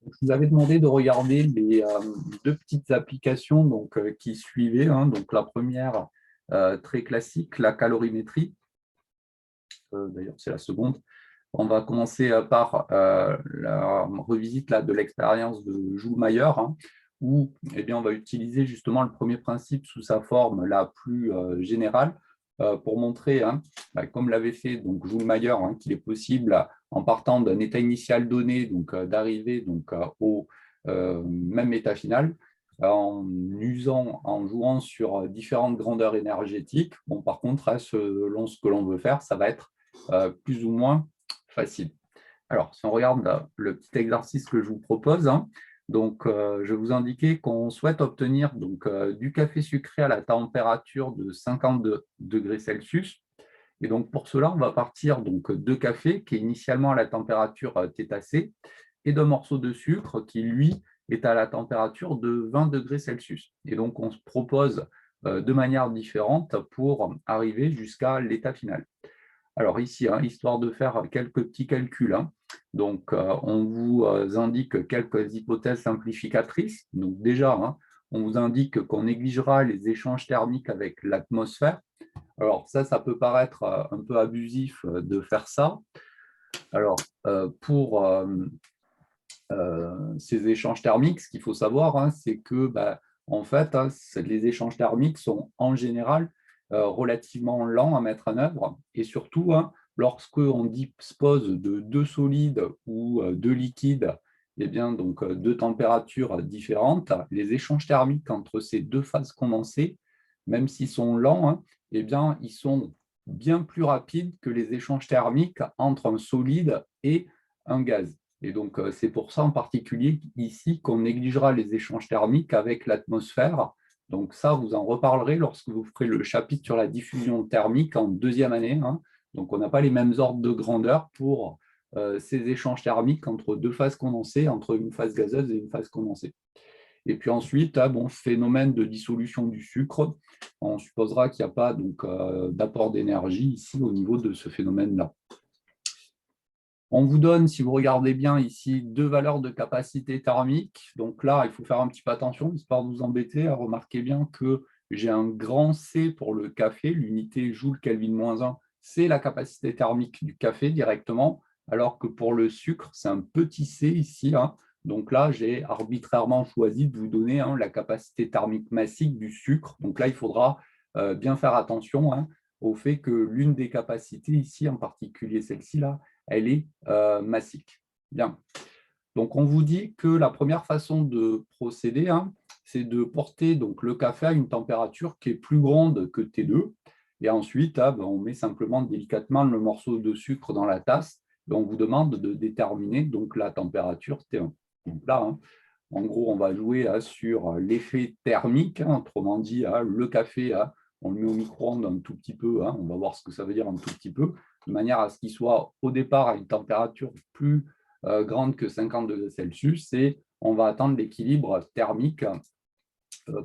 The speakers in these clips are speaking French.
Je vous avais demandé de regarder les deux petites applications qui suivaient, hein. Donc, la première, très classique, la calorimétrie. D'ailleurs, c'est la seconde. On va commencer par la revisite là, de l'expérience de Joule-Mayer, hein, où eh bien, on va utiliser justement le premier principe sous sa forme la plus générale pour montrer, hein, comme l'avait fait donc, Joule-Mayer, hein, qu'il est possible, en partant d'un état initial donné, d'arriver au même état final, en jouant sur différentes grandeurs énergétiques. Bon, par contre, hein, selon ce que l'on veut faire, ça va être plus ou moins facile. Alors, si on regarde là, le petit exercice que je vous propose, hein, je vais vous indiquer qu'on souhaite obtenir du café sucré à la température de 52 degrés Celsius. Et donc, pour cela, on va partir de café qui est initialement à la température θC et d'un morceau de sucre qui, lui, est à la température de 20 degrés Celsius. Et donc, on se propose de manière différente pour arriver jusqu'à l'état final. Alors ici, hein, histoire de faire quelques petits calculs, hein. On vous indique quelques hypothèses simplificatrices. Donc déjà, hein, on vous indique qu'on négligera les échanges thermiques avec l'atmosphère. Alors ça peut paraître un peu abusif de faire ça. Alors, pour ces échanges thermiques, ce qu'il faut savoir, hein, c'est que, en fait, hein, les échanges thermiques sont en général relativement lents à mettre en œuvre. Et surtout, hein, lorsqu'on dispose de deux solides ou deux liquides, eh bien, deux températures différentes, les échanges thermiques entre ces deux phases condensées, même s'ils sont lents, hein, eh bien, ils sont bien plus rapides que les échanges thermiques entre un solide et un gaz. Et donc, c'est pour ça en particulier ici qu'on négligera les échanges thermiques avec l'atmosphère. Donc ça, vous en reparlerez lorsque vous ferez le chapitre sur la diffusion thermique en deuxième année, hein. Donc, on n'a pas les mêmes ordres de grandeur pour ces échanges thermiques entre deux phases condensées, entre une phase gazeuse et une phase condensée. Et puis ensuite, phénomène de dissolution du sucre. On supposera qu'il n'y a pas d'apport d'énergie ici au niveau de ce phénomène-là. On vous donne, si vous regardez bien ici, deux valeurs de capacité thermique. Donc là, il faut faire un petit peu attention, histoire de vous embêter, à remarquer bien que j'ai un grand C pour le café, l'unité Joule Kelvin-1, c'est la capacité thermique du café directement, alors que pour le sucre, c'est un petit c ici, hein. Donc là, j'ai arbitrairement choisi de vous donner, hein, la capacité thermique massique du sucre. Donc là, il faudra bien faire attention, hein, au fait que l'une des capacités ici, en particulier celle-ci-là, elle est massique. Bien. Donc, on vous dit que la première façon de procéder, hein, c'est de porter le café à une température qui est plus grande que T2. Et ensuite, on met simplement délicatement le morceau de sucre dans la tasse et on vous demande de déterminer la température T1. Donc là, hein, en gros, on va jouer sur l'effet thermique, hein, autrement dit, le café, on le met au micro-ondes un tout petit peu, hein, on va voir ce que ça veut dire un tout petit peu, de manière à ce qu'il soit au départ à une température plus grande que 50 degrés Celsius, et on va attendre l'équilibre thermique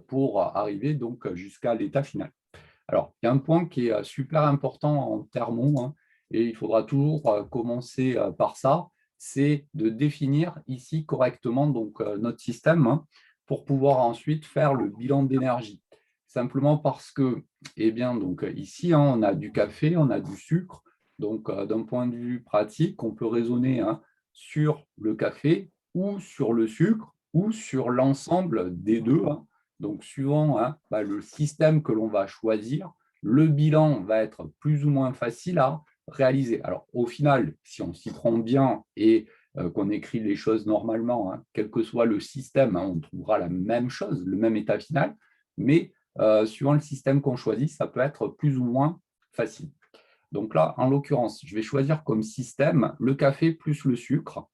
pour arriver jusqu'à l'état final. Alors, il y a un point qui est super important en thermo, hein, et il faudra toujours commencer par ça, c'est de définir ici correctement notre système, hein, pour pouvoir ensuite faire le bilan d'énergie. Simplement parce que, eh bien, ici, hein, on a du café, on a du sucre. Donc, d'un point de vue pratique, on peut raisonner, hein, sur le café ou sur le sucre ou sur l'ensemble des deux, hein. Donc, suivant, hein, le système que l'on va choisir, le bilan va être plus ou moins facile à réaliser. Alors, au final, si on s'y prend bien et qu'on écrit les choses normalement, hein, quel que soit le système, hein, on trouvera la même chose, le même état final, mais suivant le système qu'on choisit, ça peut être plus ou moins facile. Donc là, en l'occurrence, je vais choisir comme système le café plus le sucre.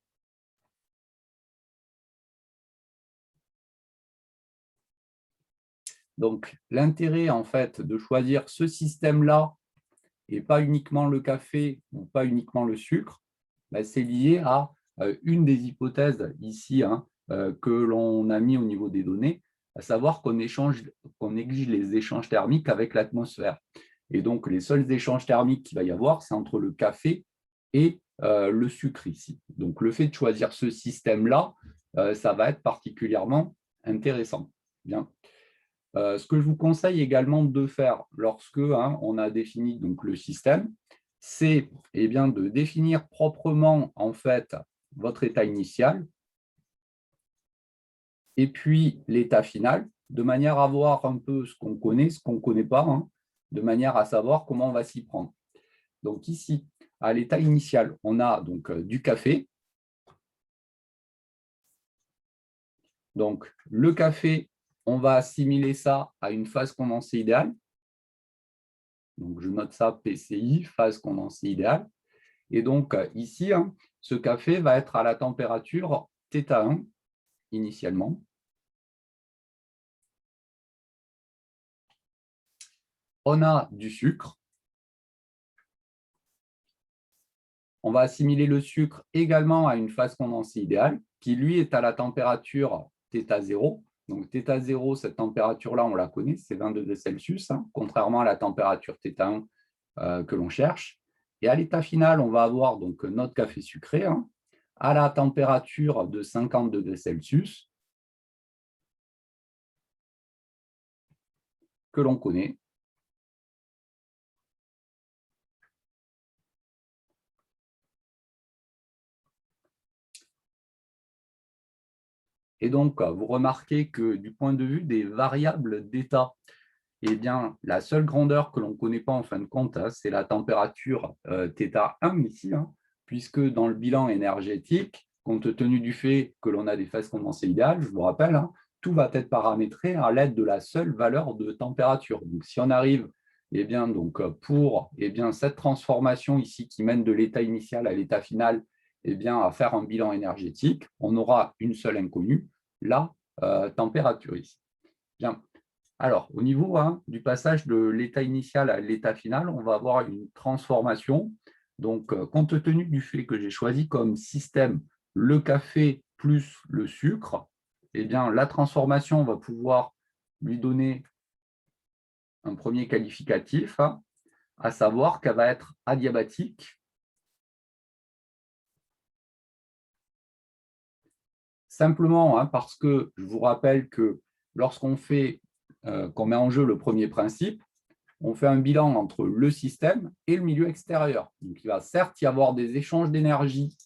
Donc, l'intérêt, en fait, de choisir ce système-là et pas uniquement le café ou pas uniquement le sucre, c'est lié à une des hypothèses ici, hein, que l'on a mis au niveau des données, à savoir qu'on néglige les échanges thermiques avec l'atmosphère. Et donc, les seuls échanges thermiques qu'il va y avoir, c'est entre le café et le sucre ici. Donc, le fait de choisir ce système-là, ça va être particulièrement intéressant. Bien. Ce que je vous conseille également de faire lorsque on a défini donc, le système, c'est de définir proprement en fait votre état initial et puis l'état final, de manière à voir un peu ce qu'on connaît, ce qu'on ne connaît pas, de manière à savoir comment on va s'y prendre. Donc ici, à l'état initial, on a donc du café. Donc le café, on va assimiler ça à une phase condensée idéale. Donc je note ça PCI, phase condensée idéale. Et donc ici, ce café va être à la température θ1 initialement. On a du sucre. On va assimiler le sucre également à une phase condensée idéale, qui lui est à la température θ0. Donc θ0, cette température-là, on la connaît, c'est 20 degrés Celsius, contrairement à la température θ1 que l'on cherche. Et à l'état final, on va avoir donc notre café sucré à la température de 50 degrés Celsius, que l'on connaît. Et donc, vous remarquez que du point de vue des variables d'état, eh bien, la seule grandeur que l'on ne connaît pas en fin de compte, c'est la température θ1 ici, puisque dans le bilan énergétique, compte tenu du fait que l'on a des phases condensées idéales, je vous rappelle, tout va être paramétré à l'aide de la seule valeur de température. Donc, si on arrive pour cette transformation ici qui mène de l'état initial à l'état final, à faire un bilan énergétique, on aura une seule inconnue, la température ici. Bien. Alors, au niveau du passage de l'état initial à l'état final, on va avoir une transformation. Donc, compte tenu du fait que j'ai choisi comme système le café plus le sucre, la transformation va pouvoir lui donner un premier qualificatif, à savoir qu'elle va être adiabatique. Simplement parce que je vous rappelle que lorsqu'on qu'on met en jeu le premier principe, on fait un bilan entre le système et le milieu extérieur. Donc, il va certes y avoir des échanges d'énergie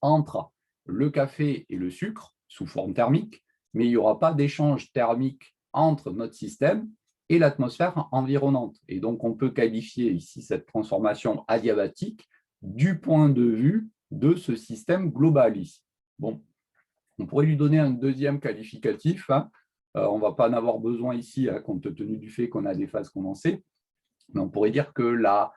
entre le café et le sucre sous forme thermique, mais il n'y aura pas d'échange thermique entre notre système et l'atmosphère environnante. Et donc, on peut qualifier ici cette transformation adiabatique du point de vue de ce système global ici. Bon, on pourrait lui donner un deuxième qualificatif. On ne va pas en avoir besoin ici, compte tenu du fait qu'on a des phases condensées. Mais on pourrait dire que la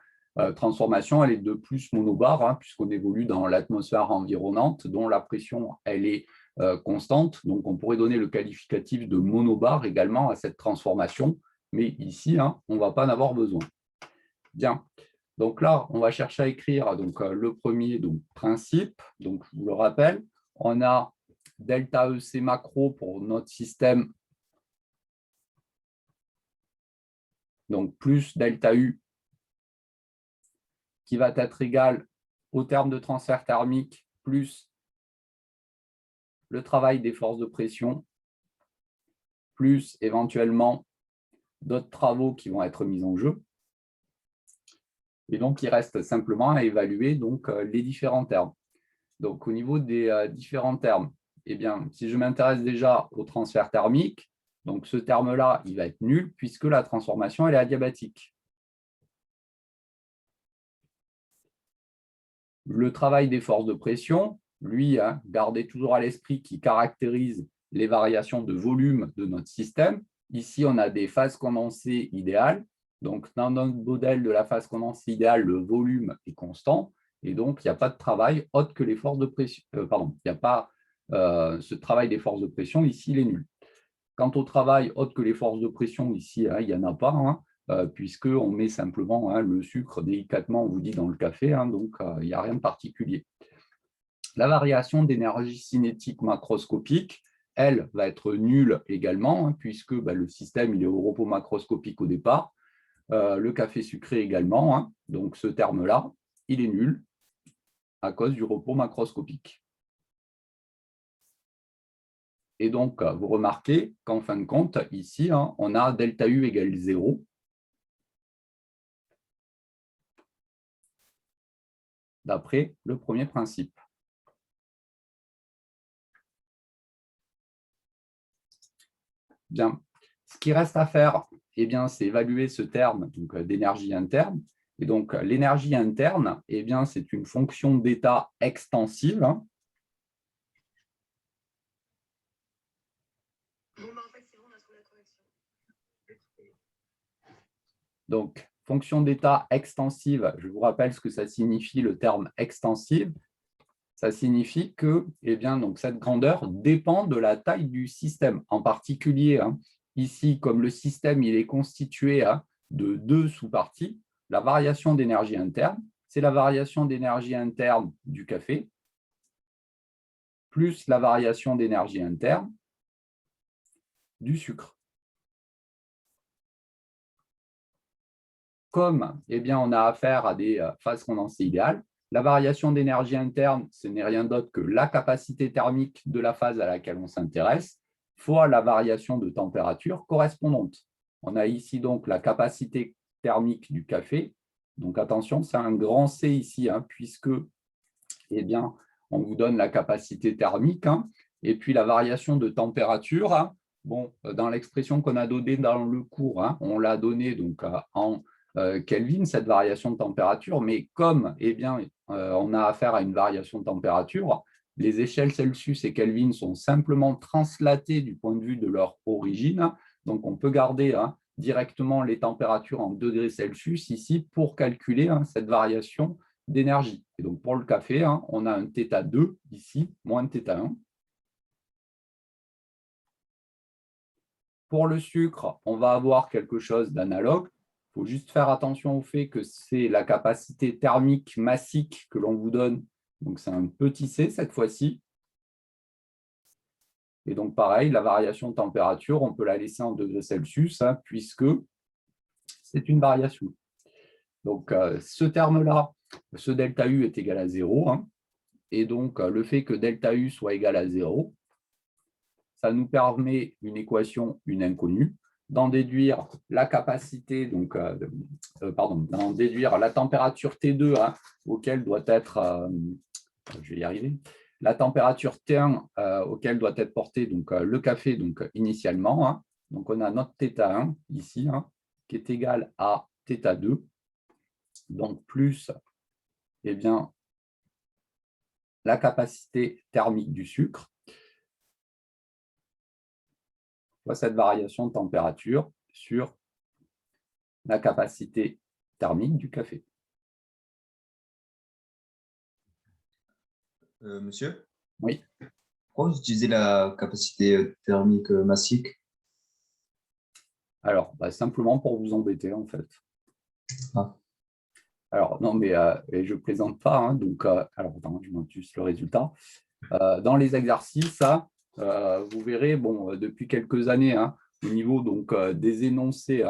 transformation, elle est de plus monobar, puisqu'on évolue dans l'atmosphère environnante, dont la pression, elle est constante. Donc, on pourrait donner le qualificatif de monobar également à cette transformation. Mais ici, on ne va pas en avoir besoin. Bien. Donc là, on va chercher à écrire le premier principe. Donc, je vous le rappelle, on a delta EC macro pour notre système, donc plus delta U, qui va être égal au terme de transfert thermique plus le travail des forces de pression, plus éventuellement d'autres travaux qui vont être mis en jeu. Et donc, il reste simplement à évaluer les différents termes. Donc, au niveau des différents termes, si je m'intéresse déjà au transfert thermique, donc ce terme-là, il va être nul puisque la transformation, elle est adiabatique. Le travail des forces de pression, lui, gardez toujours à l'esprit qui caractérise les variations de volume de notre système. Ici, on a des phases condensées idéales. Donc, dans notre modèle de la phase condensée idéale, le volume est constant. Et donc, il n'y a pas de travail autre que les forces de pression. Il n'y a pas ce travail des forces de pression. Ici, il est nul. Quant au travail autre que les forces de pression, ici, il n'y en a pas, puisqu'on met simplement le sucre délicatement, on vous dit, dans le café. Donc, il n'y a rien de particulier. La variation d'énergie cinétique macroscopique, elle, va être nulle également, puisque le système il est au repos macroscopique au départ. Le café sucré également. Donc, ce terme-là, il est nul à cause du repos macroscopique. Et donc, vous remarquez qu'en fin de compte, ici, on a delta U égale 0. D'après le premier principe. Bien. Ce qui reste à faire, eh bien, c'est évaluer ce terme d'énergie interne. Et donc, l'énergie interne, eh bien, c'est une fonction d'état extensive. Donc, fonction d'état extensive, je vous rappelle ce que ça signifie le terme extensive. Ça signifie que eh bien, donc, cette grandeur dépend de la taille du système. En particulier, ici, comme le système il est constitué de 2 sous-parties, la variation d'énergie interne, c'est la variation d'énergie interne du café, plus la variation d'énergie interne du sucre. Comme eh bien, on a affaire à des phases condensées idéales, la variation d'énergie interne, ce n'est rien d'autre que la capacité thermique de la phase à laquelle on s'intéresse, fois la variation de température correspondante. On a ici donc la capacité thermique du café. Donc attention, c'est un grand C ici, puisque eh bien, on vous donne la capacité thermique. Et puis la variation de température, bon, dans l'expression qu'on a donnée dans le cours, on l'a donnée donc, en Kelvin, cette variation de température, mais comme eh bien, on a affaire à une variation de température, les échelles Celsius et Kelvin sont simplement translatées du point de vue de leur origine. Donc, on peut garder directement les températures en degrés Celsius ici pour calculer cette variation d'énergie. Et donc, pour le café, on a un θ2 ici, moins θ1. Pour le sucre, on va avoir quelque chose d'analogue. Il faut juste faire attention au fait que c'est la capacité thermique massique que l'on vous donne. Donc, c'est un petit c cette fois-ci. Et donc, pareil, la variation de température, on peut la laisser en degrés Celsius, puisque c'est une variation. Donc, ce terme-là, ce delta U est égal à 0. Et donc, le fait que delta U soit égal à 0, ça nous permet une équation, une inconnue, d'en déduire la capacité, donc, d'en déduire la température T2 auquel doit être, je vais y arriver, la température T1 auquel doit être porté donc, le café donc, initialement. Donc, on a notre θ1 ici, qui est égal à θ2, donc plus eh bien, la capacité thermique du sucre, cette variation de température sur la capacité thermique du café. Monsieur? Oui. Pourquoi vous utilisez la capacité thermique massique? Alors, simplement pour vous embêter, en fait. Ah. Alors, non, mais je ne plaisante pas. Donc, alors, attends, je montre juste le résultat. Dans les exercices, vous verrez, bon, depuis quelques années, au niveau donc, des énoncés,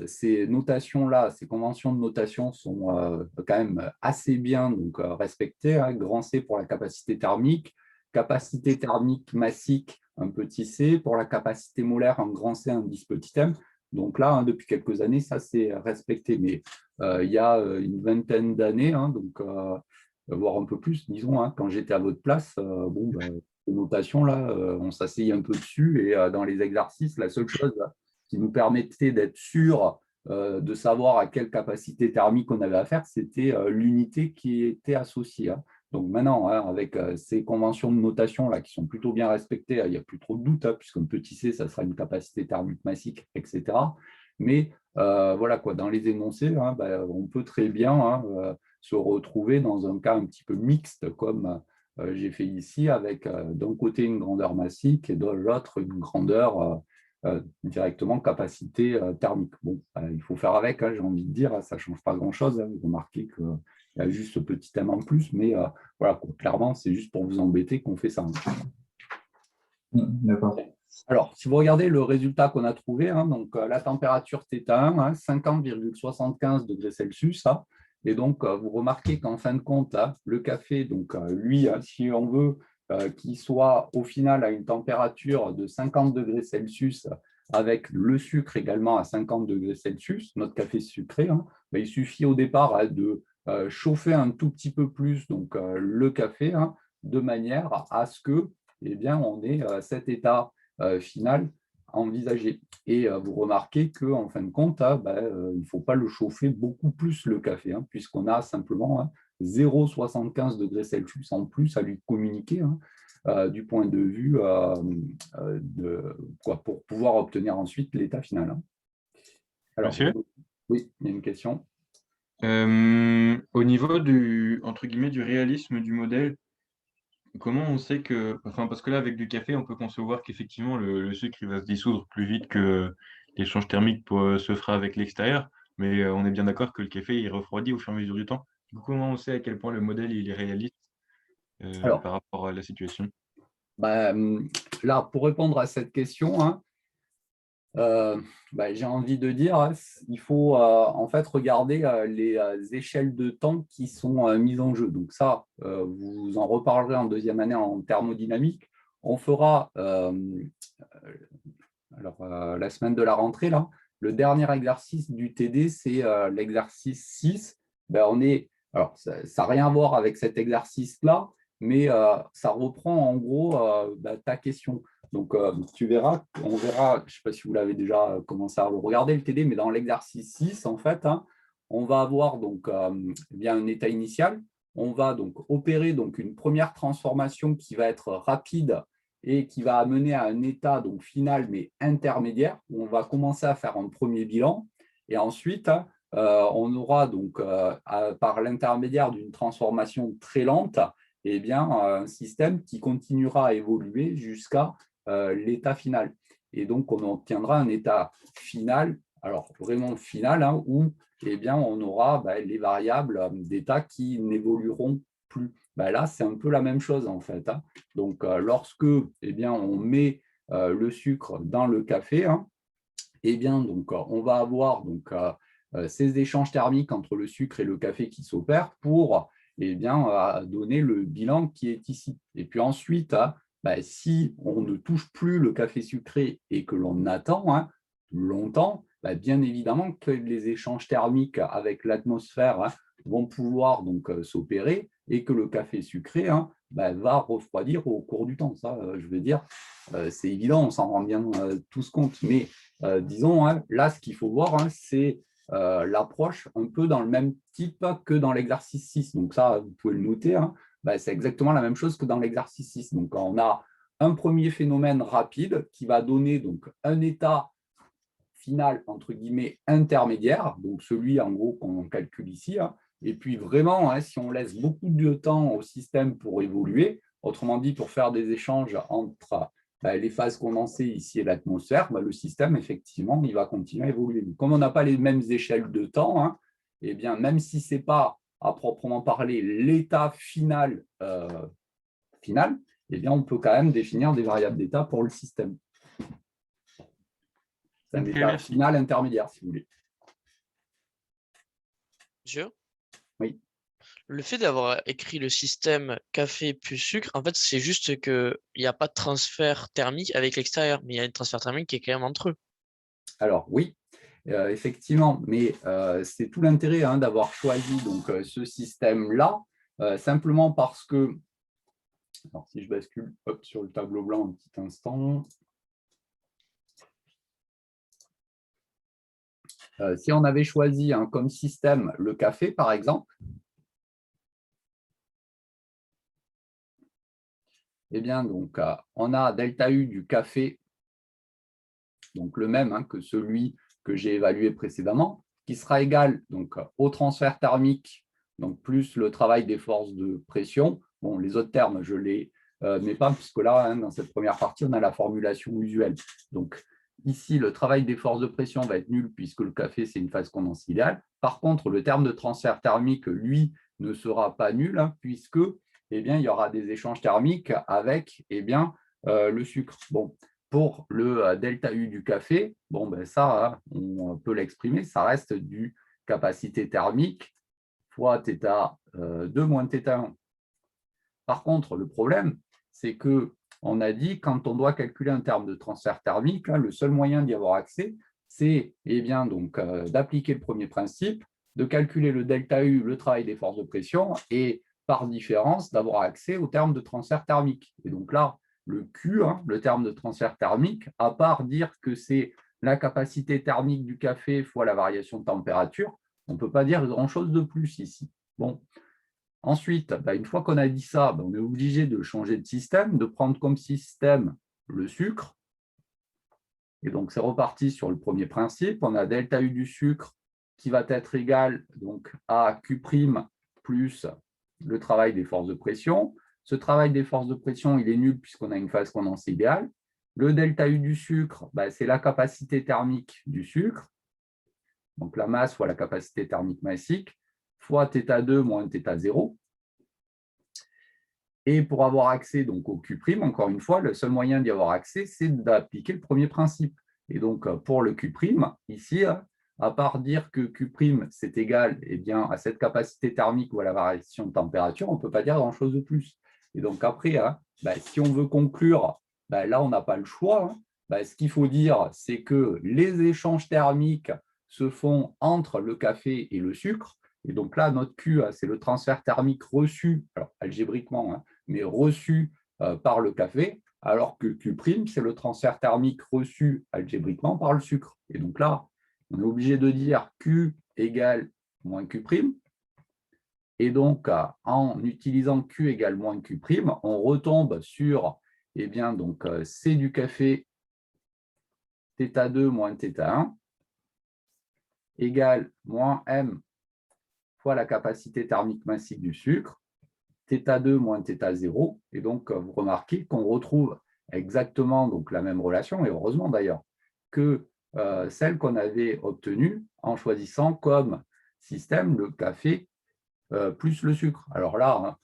ces notations-là, ces conventions de notation sont quand même assez bien donc, respectées. Grand C pour la capacité thermique massique, un petit c, pour la capacité molaire, un grand C, un 10 petit m. Donc là, depuis quelques années, ça c'est respecté. Mais il y a une vingtaine d'années, donc voire un peu plus, disons, quand j'étais à votre place, les notations, là, on s'asseyait un peu dessus et dans les exercices, la seule chose qui nous permettait d'être sûr de savoir à quelle capacité thermique on avait affaire, c'était l'unité qui était associée. Donc maintenant, avec ces conventions de notation là, qui sont plutôt bien respectées, il n'y a plus trop de doute, puisqu'un petit c, ça sera une capacité thermique massique, etc. Mais voilà, quoi, dans les énoncés, on peut très bien se retrouver dans un cas un petit peu mixte, comme j'ai fait ici, avec d'un côté une grandeur massique et de l'autre une grandeur directement capacité thermique. Bon, il faut faire avec, j'ai envie de dire, ça ne change pas grand-chose. Vous remarquez qu'il y a juste ce petit m en plus, mais voilà, clairement, c'est juste pour vous embêter qu'on fait ça. D'accord. Alors, si vous regardez le résultat qu'on a trouvé, donc la température θ1, 50,75 degrés Celsius, et donc vous remarquez qu'en fin de compte, le café, donc lui, si on veut qui soit au final à une température de 50 degrés Celsius avec le sucre également à 50 degrés Celsius, notre café sucré, hein, il suffit au départ de chauffer un tout petit peu plus donc, le café, hein, de manière à ce que on ait cet état final envisagé. Et vous remarquez qu'en fin de compte, il ne faut pas le chauffer beaucoup plus le café, hein, puisqu'on a simplement 0,75 degrés Celsius en plus à lui communiquer, hein, du point de vue pour pouvoir obtenir ensuite l'état final. Hein. Alors, Monsieur, oui, il y a une question. au niveau du, entre guillemets, du réalisme du modèle, comment on sait que, enfin, parce que là, avec du café, on peut concevoir qu'effectivement, le sucre, il va se dissoudre plus vite que l'échange thermique se fera avec l'extérieur, mais on est bien d'accord que le café, il refroidit au fur et à mesure du temps. Du coup, comment on sait à quel point le modèle, il est réaliste Alors, par rapport à la situation? là, pour répondre à cette question, hein, j'ai envie de dire, il faut en fait regarder les échelles de temps qui sont mises en jeu. Donc ça, vous en reparlerez en deuxième année en thermodynamique. On fera, la semaine de la rentrée, là, le dernier exercice du TD, c'est l'exercice 6. Alors, ça n'a rien à voir avec cet exercice-là, mais ça reprend en gros ta question. Donc, tu verras, on verra, je ne sais pas si vous l'avez déjà commencé à regarder le TD, mais dans l'exercice 6, en fait, hein, on va avoir donc, un état initial. On va donc opérer donc, une première transformation qui va être rapide et qui va amener à un état donc, final, mais intermédiaire, où on va commencer à faire un premier bilan. Et ensuite, on aura donc, par l'intermédiaire d'une transformation très lente, un système qui continuera à évoluer jusqu'à l'état final. Et donc, on obtiendra un état final, alors vraiment final, hein, où on aura les variables d'état qui n'évolueront plus. Là, c'est un peu la même chose en fait. Hein. Donc, lorsque on met le sucre dans le café, hein, donc, on va avoir donc, ces échanges thermiques entre le sucre et le café qui s'opèrent pour donner le bilan qui est ici. Et puis ensuite, si on ne touche plus le café sucré et que l'on attend hein, longtemps, bien évidemment que les échanges thermiques avec l'atmosphère hein, vont pouvoir donc s'opérer et que le café sucré hein, va refroidir au cours du temps. Ça, je veux dire, c'est évident, on s'en rend bien tous compte. Mais disons, hein, là, ce qu'il faut voir, hein, c'est l'approche un peu dans le même type que dans l'exercice 6. Donc ça, vous pouvez le noter, hein, c'est exactement la même chose que dans l'exercice 6. Donc on a un premier phénomène rapide qui va donner donc, un état final, entre guillemets, intermédiaire, donc celui en gros qu'on calcule ici, hein, et puis vraiment, hein, si on laisse beaucoup de temps au système pour évoluer, autrement dit, pour faire des échanges entre les phases condensées ici et l'atmosphère, le système, effectivement, il va continuer à évoluer. Donc, comme on n'a pas les mêmes échelles de temps, hein, même si ce n'est pas à proprement parler l'état final, on peut quand même définir des variables d'état pour le système. C'est un état final intermédiaire, si vous voulez. Monsieur ? Oui. Le fait d'avoir écrit le système café plus sucre, en fait, c'est juste qu'il n'y a pas de transfert thermique avec l'extérieur, mais il y a un transfert thermique qui est quand même entre eux. Alors, oui, effectivement, mais c'est tout l'intérêt hein, d'avoir choisi donc, ce système-là, simplement parce que, alors si je bascule sur le tableau blanc un petit instant, si on avait choisi hein, comme système le café, par exemple, donc, on a delta U du café, donc le même hein, que celui que j'ai évalué précédemment, qui sera égal donc, au transfert thermique, donc plus le travail des forces de pression. Bon, les autres termes, je ne les mets pas, puisque là, hein, dans cette première partie, on a la formulation usuelle. Donc, ici, le travail des forces de pression va être nul, puisque le café, c'est une phase condensée idéale. Par contre, le terme de transfert thermique, lui, ne sera pas nul, hein, puisque il y aura des échanges thermiques avec le sucre. Bon, pour le delta U du café, ça, on peut l'exprimer, ça reste du capacité thermique fois θ2 moins θ1. Par contre, le problème, c'est qu'on a dit quand on doit calculer un terme de transfert thermique, là, le seul moyen d'y avoir accès, c'est d'appliquer le premier principe, de calculer le delta U, le travail des forces de pression, et par différence, d'avoir accès au terme de transfert thermique. Et donc là, le Q, le terme de transfert thermique, à part dire que c'est la capacité thermique du café fois la variation de température, on ne peut pas dire grand-chose de plus ici. Bon. Ensuite, une fois qu'on a dit ça, on est obligé de changer de système, de prendre comme système le sucre. Et donc, c'est reparti sur le premier principe. On a delta U du sucre qui va être égal donc, à Q' plus le travail des forces de pression. Ce travail des forces de pression, il est nul puisqu'on a une phase condensée idéale. Le delta U du sucre, c'est la capacité thermique du sucre. Donc, la masse fois la capacité thermique massique, fois θ2 moins θ0. Et pour avoir accès donc, au Q', encore une fois, le seul moyen d'y avoir accès, c'est d'appliquer le premier principe. Et donc, pour le Q', ici, à part dire que Q', c'est égal à cette capacité thermique ou à la variation de température, on ne peut pas dire grand-chose de plus. Et donc, après, si on veut conclure, là, on n'a pas le choix. Ce qu'il faut dire, c'est que les échanges thermiques se font entre le café et le sucre. Et donc là, notre Q, c'est le transfert thermique reçu, alors algébriquement, mais reçu par le café, alors que Q', c'est le transfert thermique reçu algébriquement par le sucre. Et donc là, on est obligé de dire Q égale moins Q'. Et donc, en utilisant Q égale moins Q', on retombe sur C du café θ2 moins θ1 égale moins M fois la capacité thermique massique du sucre, θ2 moins θ0. Et donc, vous remarquez qu'on retrouve exactement donc, la même relation, et heureusement d'ailleurs, que celle qu'on avait obtenue en choisissant comme système le café plus le sucre. Alors là,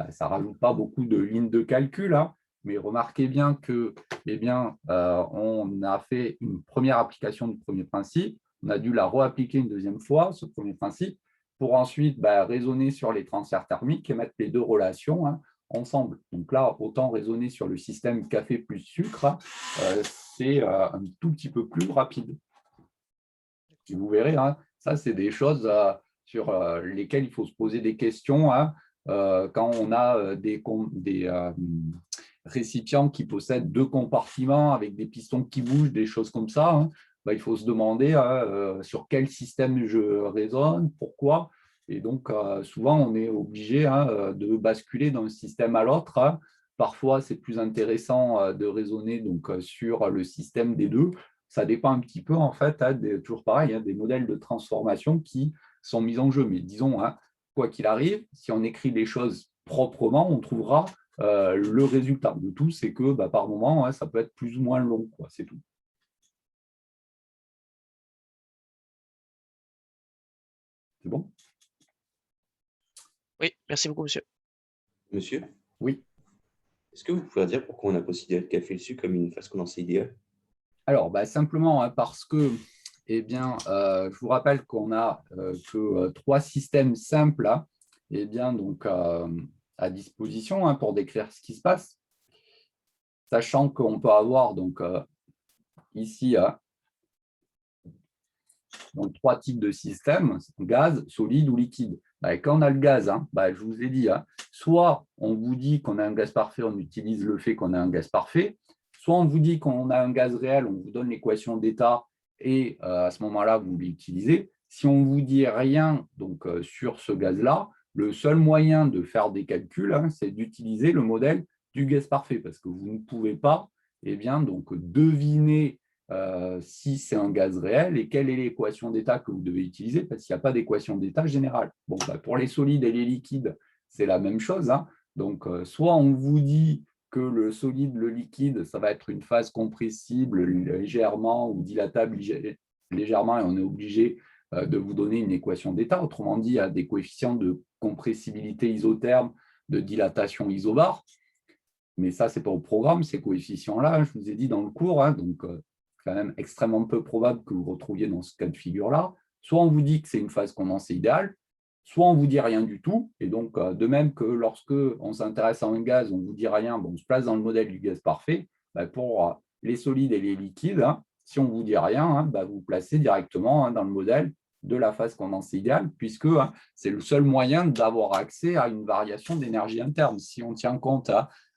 ça ne rajoute pas beaucoup de lignes de calcul, mais remarquez bien que on a fait une première application du premier principe, on a dû la réappliquer une deuxième fois, ce premier principe, pour ensuite raisonner sur les transferts thermiques et mettre les deux relations ensemble. Donc là, autant raisonner sur le système café plus sucre, c'est un tout petit peu plus rapide. Et vous verrez, ça, c'est des choses sur lesquelles il faut se poser des questions quand on a des récipients qui possèdent deux compartiments avec des pistons qui bougent, des choses comme ça. Il faut se demander sur quel système je raisonne, pourquoi. Et donc, souvent, on est obligé de basculer d'un système à l'autre. Parfois, c'est plus intéressant de raisonner sur le système des deux. Ça dépend un petit peu, en fait, toujours pareil, des modèles de transformation qui sont mis en jeu. Mais disons, quoi qu'il arrive, si on écrit les choses proprement, on trouvera le résultat de tout, c'est que par moment, ça peut être plus ou moins long, c'est tout. C'est bon? Oui, merci beaucoup, monsieur. Monsieur? Oui. Est-ce que vous pouvez dire pourquoi on a considéré le café et le sucre comme une phase condensée idéale? Alors, simplement parce que, je vous rappelle qu'on a que trois systèmes simples à disposition pour décrire ce qui se passe, sachant qu'on peut avoir ici trois types de systèmes, gaz, solide ou liquide. Quand on a le gaz, je vous ai dit, soit on vous dit qu'on a un gaz parfait, on utilise le fait qu'on a un gaz parfait, soit on vous dit qu'on a un gaz réel, on vous donne l'équation d'état et à ce moment-là, vous l'utilisez. Si on ne vous dit rien sur ce gaz-là, le seul moyen de faire des calculs, c'est d'utiliser le modèle du gaz parfait parce que vous ne pouvez pas deviner si c'est un gaz réel et quelle est l'équation d'état que vous devez utiliser parce qu'il n'y a pas d'équation d'état générale. Pour les solides et les liquides, c'est la même chose. Donc, soit on vous dit que le solide, le liquide, ça va être une phase compressible légèrement ou dilatable légèrement et on est obligé de vous donner une équation d'état. Autrement dit, il y a des coefficients de compressibilité isotherme, de dilatation isobare. Mais ça, ce n'est pas au programme, ces coefficients-là. Je vous ai dit dans le cours, donc quand même extrêmement peu probable que vous retrouviez dans ce cas de figure-là. Soit on vous dit que c'est une phase condensée idéale, soit on ne vous dit rien du tout, et donc de même que lorsque on s'intéresse à un gaz, on ne vous dit rien, bon, on se place dans le modèle du gaz parfait, pour les solides et les liquides, si on ne vous dit rien, vous vous placez directement dans le modèle de la phase condensée idéale, puisque c'est le seul moyen d'avoir accès à une variation d'énergie interne. Si on tient compte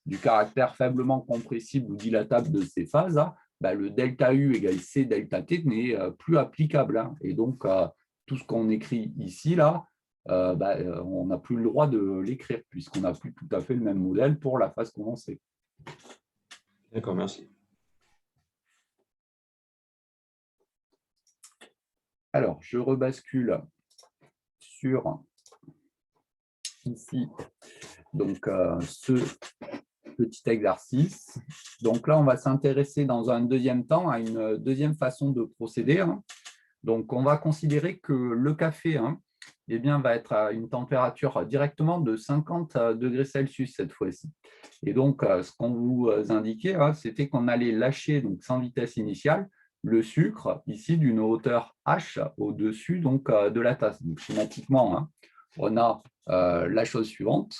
du caractère faiblement compressible ou dilatable de ces phases, le delta U égale C delta T n'est plus applicable. Et donc, tout ce qu'on écrit ici, là, on n'a plus le droit de l'écrire, puisqu'on n'a plus tout à fait le même modèle pour la phase condensée. D'accord, merci. Alors, je rebascule sur ici donc, ce petit exercice. Donc là, on va s'intéresser dans un deuxième temps à une deuxième façon de procéder. Donc, on va considérer que le café va être à une température directement de 50 degrés Celsius cette fois-ci. Et donc, ce qu'on vous indiquait, c'était qu'on allait lâcher, donc sans vitesse initiale, le sucre, ici, d'une hauteur H au-dessus de la tasse. Donc, schématiquement, on a la chose suivante.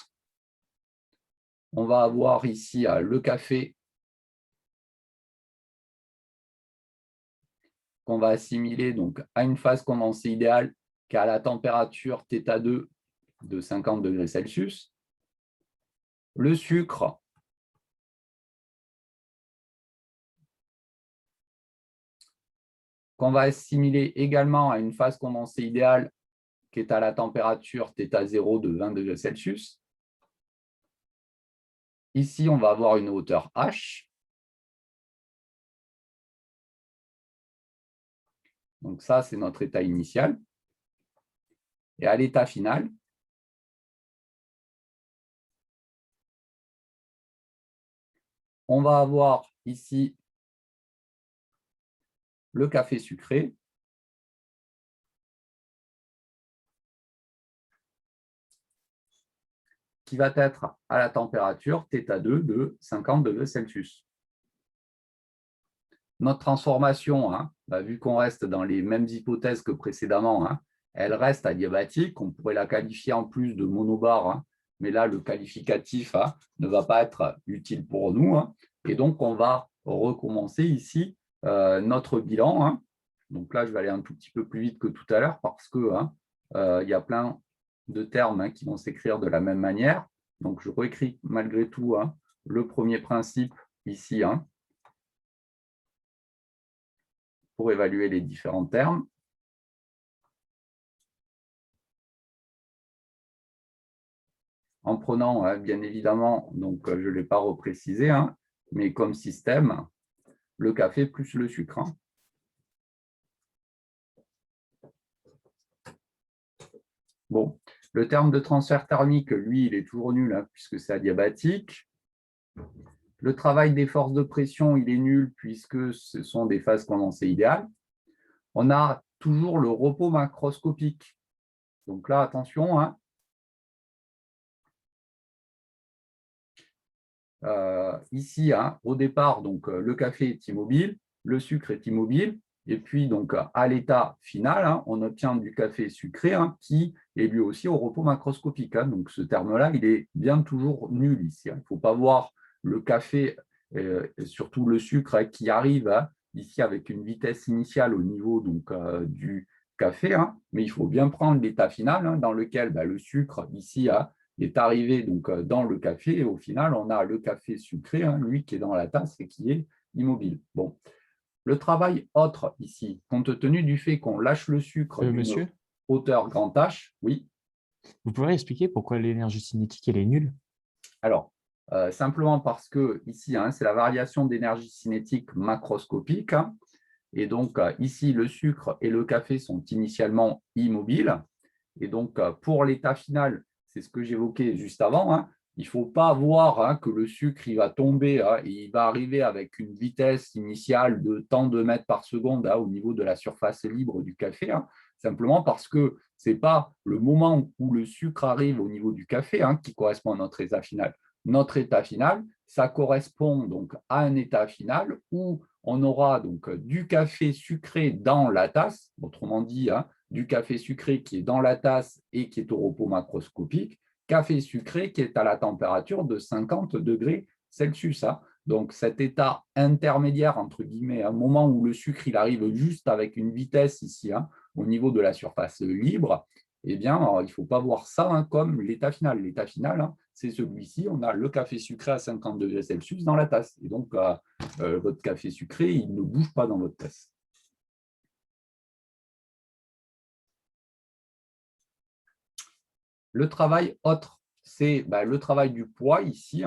On va avoir ici le café qu'on va assimiler donc, à une phase condensée idéale qui est à la température θ2 de 50 degrés Celsius. Le sucre qu'on va assimiler également à une phase condensée idéale qui est à la température θ0 de 20 degrés Celsius. Ici, on va avoir une hauteur H. Donc ça, c'est notre état initial. Et à l'état final, on va avoir ici le café sucré. Qui va être à la température θ2 de 50 degrés Celsius. Notre transformation, vu qu'on reste dans les mêmes hypothèses que précédemment, elle reste adiabatique. On pourrait la qualifier en plus de monobar, mais là, le qualificatif ne va pas être utile pour nous. Et donc, on va recommencer ici notre bilan. Donc là, je vais aller un tout petit peu plus vite que tout à l'heure parce qu'il y a plein de termes qui vont s'écrire de la même manière. Donc, je réécris malgré tout le premier principe ici pour évaluer les différents termes. En prenant, bien évidemment, donc je ne l'ai pas reprécisé, mais comme système, le café plus le sucre. Bon, le terme de transfert thermique, lui, il est toujours nul puisque c'est adiabatique. Le travail des forces de pression, il est nul puisque ce sont des phases condensées idéales. On a toujours le repos macroscopique. Donc là, attention. Ici, au départ, donc, le café est immobile, le sucre est immobile. Et puis, donc, à l'état final, on obtient du café sucré qui est lui aussi au repos macroscopique. Donc, ce terme-là, il est bien toujours nul ici. Il ne faut pas voir le café, et surtout le sucre, qui arrive ici avec une vitesse initiale au niveau donc, du café. Mais il faut bien prendre l'état final dans lequel le sucre, ici, est arrivé donc, dans le café. Et au final, on a le café sucré, lui, qui est dans la tasse et qui est immobile. Bon. Le travail autre ici, compte tenu du fait qu'on lâche le sucre d'une hauteur grand H, oui. Vous pourriez expliquer pourquoi l'énergie cinétique elle est nulle? Alors, simplement parce que ici, c'est la variation d'énergie cinétique macroscopique. Et donc, ici, le sucre et le café sont initialement immobiles. Et donc, pour l'état final, c'est ce que j'évoquais juste avant, il ne faut pas voir que le sucre il va tomber et il va arriver avec une vitesse initiale de tant de mètres par seconde au niveau de la surface libre du café, simplement parce que ce n'est pas le moment où le sucre arrive au niveau du café qui correspond à notre état final. Notre état final, ça correspond donc à un état final où on aura donc du café sucré dans la tasse, autrement dit, du café sucré qui est dans la tasse et qui est au repos macroscopique, café sucré qui est à la température de 50 degrés Celsius. Donc, cet état intermédiaire, entre guillemets, un moment où le sucre il arrive juste avec une vitesse ici, au niveau de la surface libre, eh bien, il ne faut pas voir ça comme l'état final. L'état final, c'est celui-ci. On a le café sucré à 50 degrés Celsius dans la tasse. Et donc, votre café sucré, il ne bouge pas dans votre tasse. Le travail autre, c'est le travail du poids ici.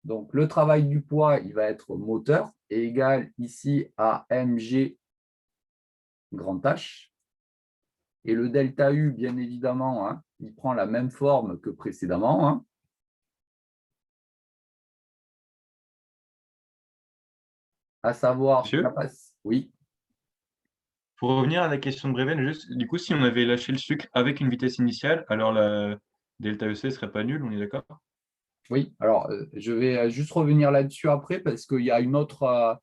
Donc, le travail du poids, il va être moteur, est égal ici à mg grand H. Et le delta U, bien évidemment, il prend la même forme que précédemment. À savoir, Monsieur, oui. pour revenir à la question de Breven, juste, du coup, si on avait lâché le sucre avec une vitesse initiale, alors la delta EC ne serait pas nulle, on est d'accord? Oui, alors je vais juste revenir là-dessus après parce qu'il y a une autre,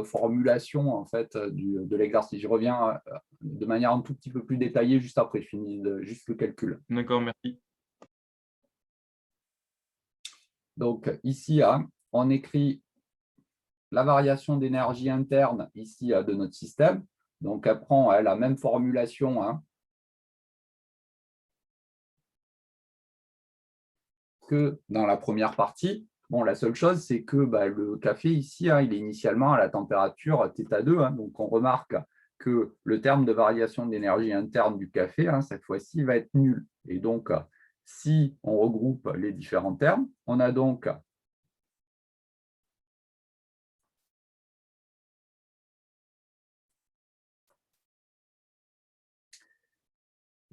formulation en fait de l'exercice. Je reviens de manière un tout petit peu plus détaillée juste après, je finis juste le calcul. D'accord, merci. Donc ici, on écrit la variation d'énergie interne ici de notre système. Donc elle prend la même formulation que dans la première partie. Bon, la seule chose, c'est que le café ici, il est initialement à la température θ2. Donc, on remarque que le terme de variation d'énergie interne du café, cette fois-ci, va être nul. Et donc, si on regroupe les différents termes, on a donc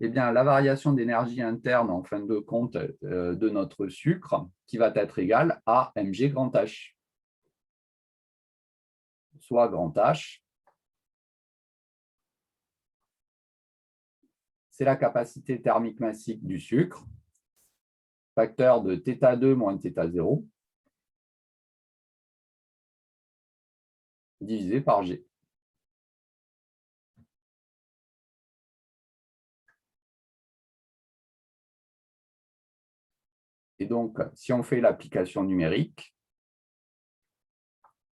la variation d'énergie interne, en fin de compte, de notre sucre, qui va être égale à mg grand H. Soit grand H, c'est la capacité thermique massique du sucre, facteur de θ2 moins θ0, divisé par G. Et donc, si on fait l'application numérique,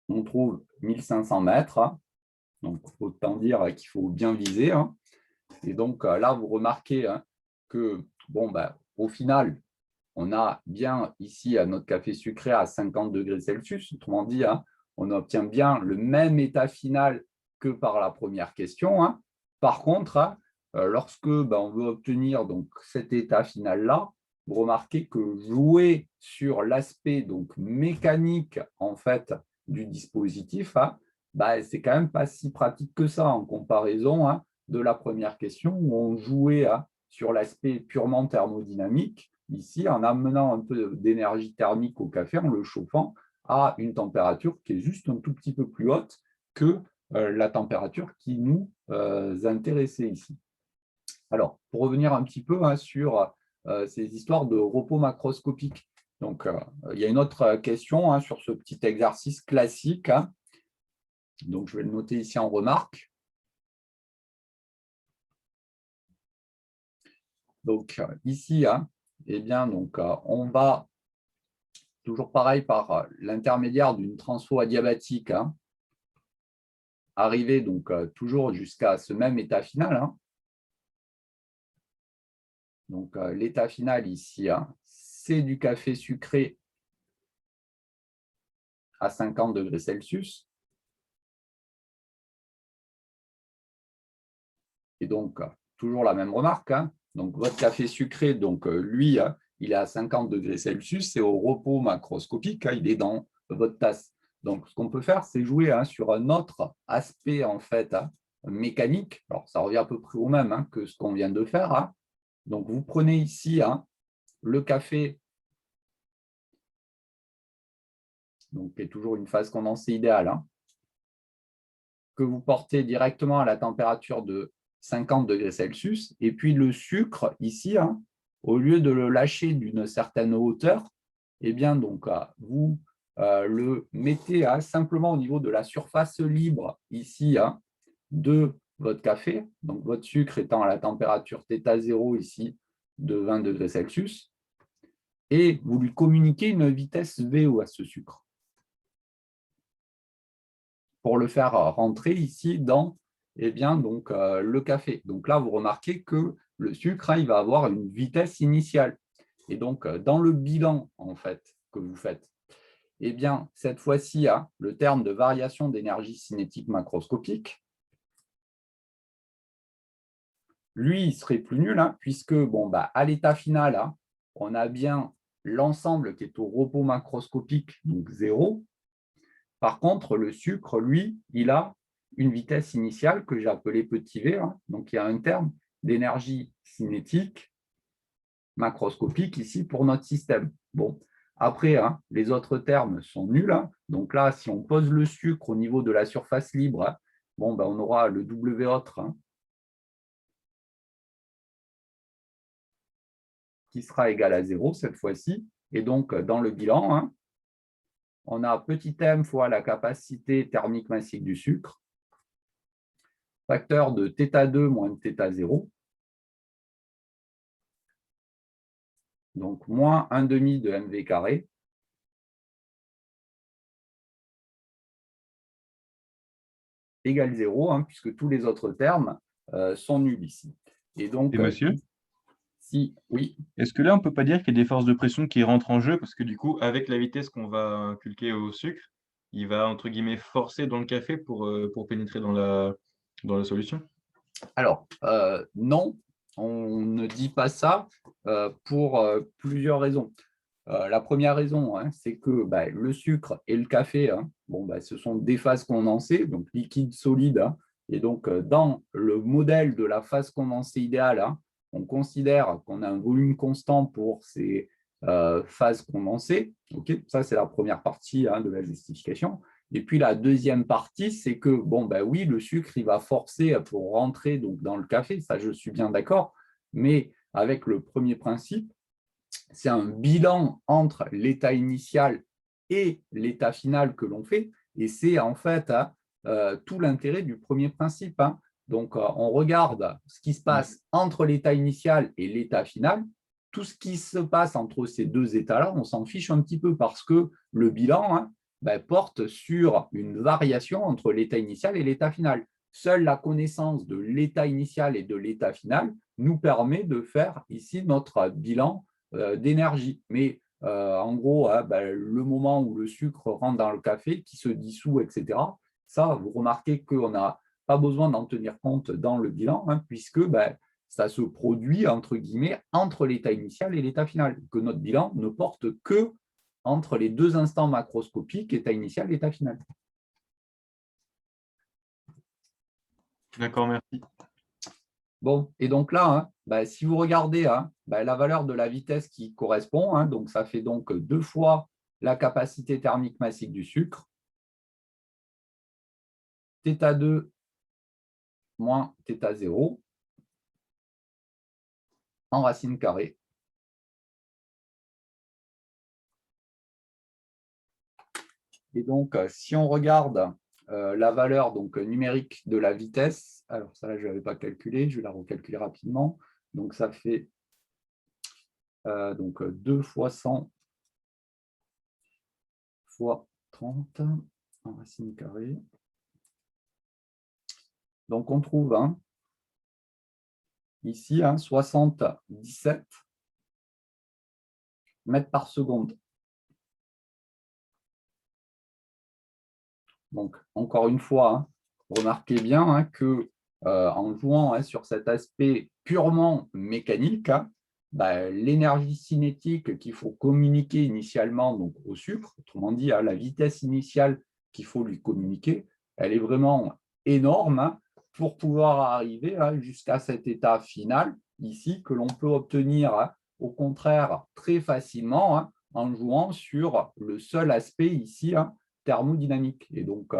on trouve 1500 mètres. Donc, autant dire qu'il faut bien viser. Et donc, là, vous remarquez que, au final, on a bien ici notre café sucré à 50 degrés Celsius. Autrement dit, on obtient bien le même état final que par la première question. Par contre, lorsque on veut obtenir donc, cet état final-là, vous remarquez que jouer sur l'aspect mécanique en fait, du dispositif, c'est quand même pas si pratique que ça en comparaison de la première question où on jouait sur l'aspect purement thermodynamique, ici en amenant un peu d'énergie thermique au café, en le chauffant à une température qui est juste un tout petit peu plus haute que la température qui nous intéressait ici. Alors, pour revenir un petit peu sur ces histoires de repos macroscopique. Donc, il y a une autre question sur ce petit exercice classique. Donc, je vais le noter ici en remarque. Donc, ici, on va, toujours pareil, par l'intermédiaire d'une transfo adiabatique, arriver toujours jusqu'à ce même état final. Donc, l'état final ici, c'est du café sucré à 50 degrés Celsius. Et donc, toujours la même remarque. Donc, votre café sucré, lui, il est à 50 degrés Celsius, c'est au repos macroscopique, il est dans votre tasse. Donc, ce qu'on peut faire, c'est jouer sur un autre aspect en fait mécanique. Alors, ça revient à peu près au même que ce qu'on vient de faire. Donc, vous prenez ici le café, donc qui est toujours une phase condensée idéale, que vous portez directement à la température de 50 degrés Celsius. Et puis, le sucre, ici, au lieu de le lâcher d'une certaine hauteur, eh bien, donc, vous le mettez simplement au niveau de la surface libre ici de votre café, donc votre sucre étant à la température θ0 ici de 20 degrés Celsius, et vous lui communiquez une vitesse VO à ce sucre pour le faire rentrer ici dans donc, le café. Donc là, vous remarquez que le sucre, il va avoir une vitesse initiale. Et donc, dans le bilan en fait, que vous faites, cette fois-ci, le terme de variation d'énergie cinétique macroscopique, lui, il serait plus nul, puisque à l'état final, on a bien l'ensemble qui est au repos macroscopique, donc 0. Par contre, le sucre, lui, il a une vitesse initiale que j'ai appelée petit v. Donc, il y a un terme d'énergie cinétique macroscopique ici pour notre système. Bon, après, les autres termes sont nuls. Donc là, si on pose le sucre au niveau de la surface libre, on aura le W autre qui sera égal à 0 cette fois-ci. Et donc, dans le bilan, on a petit m fois la capacité thermique massique du sucre, facteur de θ2 moins de θ0, donc moins 1,5 de mv carré, égale 0, puisque tous les autres termes sont nuls ici. Et donc, monsieur, oui. Est-ce que là, on ne peut pas dire qu'il y a des forces de pression qui rentrent en jeu parce que du coup, avec la vitesse qu'on va inculquer au sucre, il va, entre guillemets, forcer dans le café pour pénétrer dans la solution? Alors, non, on ne dit pas ça pour plusieurs raisons. La première raison, c'est que le sucre et le café, ce sont des phases condensées, donc liquide, solide. Et donc, dans le modèle de la phase condensée idéale, on considère qu'on a un volume constant pour ces phases condensées. Okay, ça, c'est la première partie de la justification. Et puis, la deuxième partie, c'est que, oui, le sucre, il va forcer pour rentrer donc, dans le café. Ça, je suis bien d'accord. Mais avec le premier principe, c'est un bilan entre l'état initial et l'état final que l'on fait. Et c'est en fait tout l'intérêt du premier principe. Donc, on regarde ce qui se passe entre l'état initial et l'état final. Tout ce qui se passe entre ces deux états-là, on s'en fiche un petit peu parce que le bilan porte sur une variation entre l'état initial et l'état final. Seule la connaissance de l'état initial et de l'état final nous permet de faire ici notre bilan d'énergie. Mais en gros, le moment où le sucre rentre dans le café, qui se dissout, etc., ça, vous remarquez qu'on n'a pas besoin d'en tenir compte dans le bilan, puisque ça se produit, entre guillemets, entre l'état initial et l'état final, que notre bilan ne porte que entre les deux instants macroscopiques, état initial et état final. D'accord, merci. Bon, et donc là, si vous regardez la valeur de la vitesse qui correspond, donc ça fait donc 2 fois la capacité thermique massique du sucre, θ2 moins θ0 en racine carrée. Et donc, si on regarde la valeur donc, numérique de la vitesse, alors ça là, je ne l'avais pas calculé, je vais la recalculer rapidement. Donc, ça fait donc 2 fois 100 fois 30 en racine carrée. Donc, on trouve ici 77 mètres par seconde. Donc, encore une fois, remarquez bien que en jouant sur cet aspect purement mécanique, l'énergie cinétique qu'il faut communiquer initialement donc, au sucre, autrement dit, la vitesse initiale qu'il faut lui communiquer, elle est vraiment énorme pour pouvoir arriver jusqu'à cet état final ici que l'on peut obtenir au contraire très facilement en jouant sur le seul aspect ici thermodynamique. Et donc,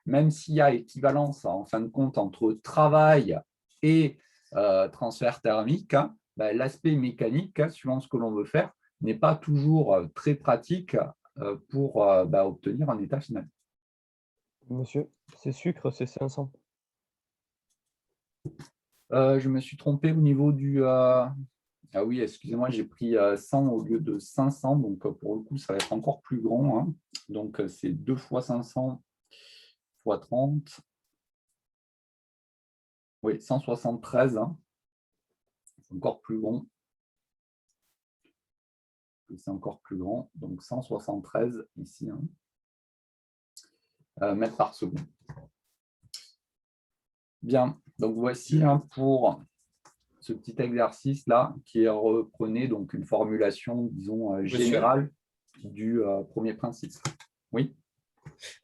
même s'il y a équivalence en fin de compte entre travail et transfert thermique, l'aspect mécanique, suivant ce que l'on veut faire, n'est pas toujours très pratique pour obtenir un état final. Monsieur, c'est sucre, c'est 500. Je me suis trompé au niveau du… Ah oui, excusez-moi, j'ai pris 100 au lieu de 500, donc pour le coup, ça va être encore plus grand, hein. Donc, c'est 2 fois 500 fois 30. Oui, 173, hein. C'est encore plus grand. C'est encore plus grand, donc 173 ici, hein, mètres par seconde. Bien, donc voici pour ce petit exercice-là qui reprenait donc une formulation, disons, générale du premier principe. Oui.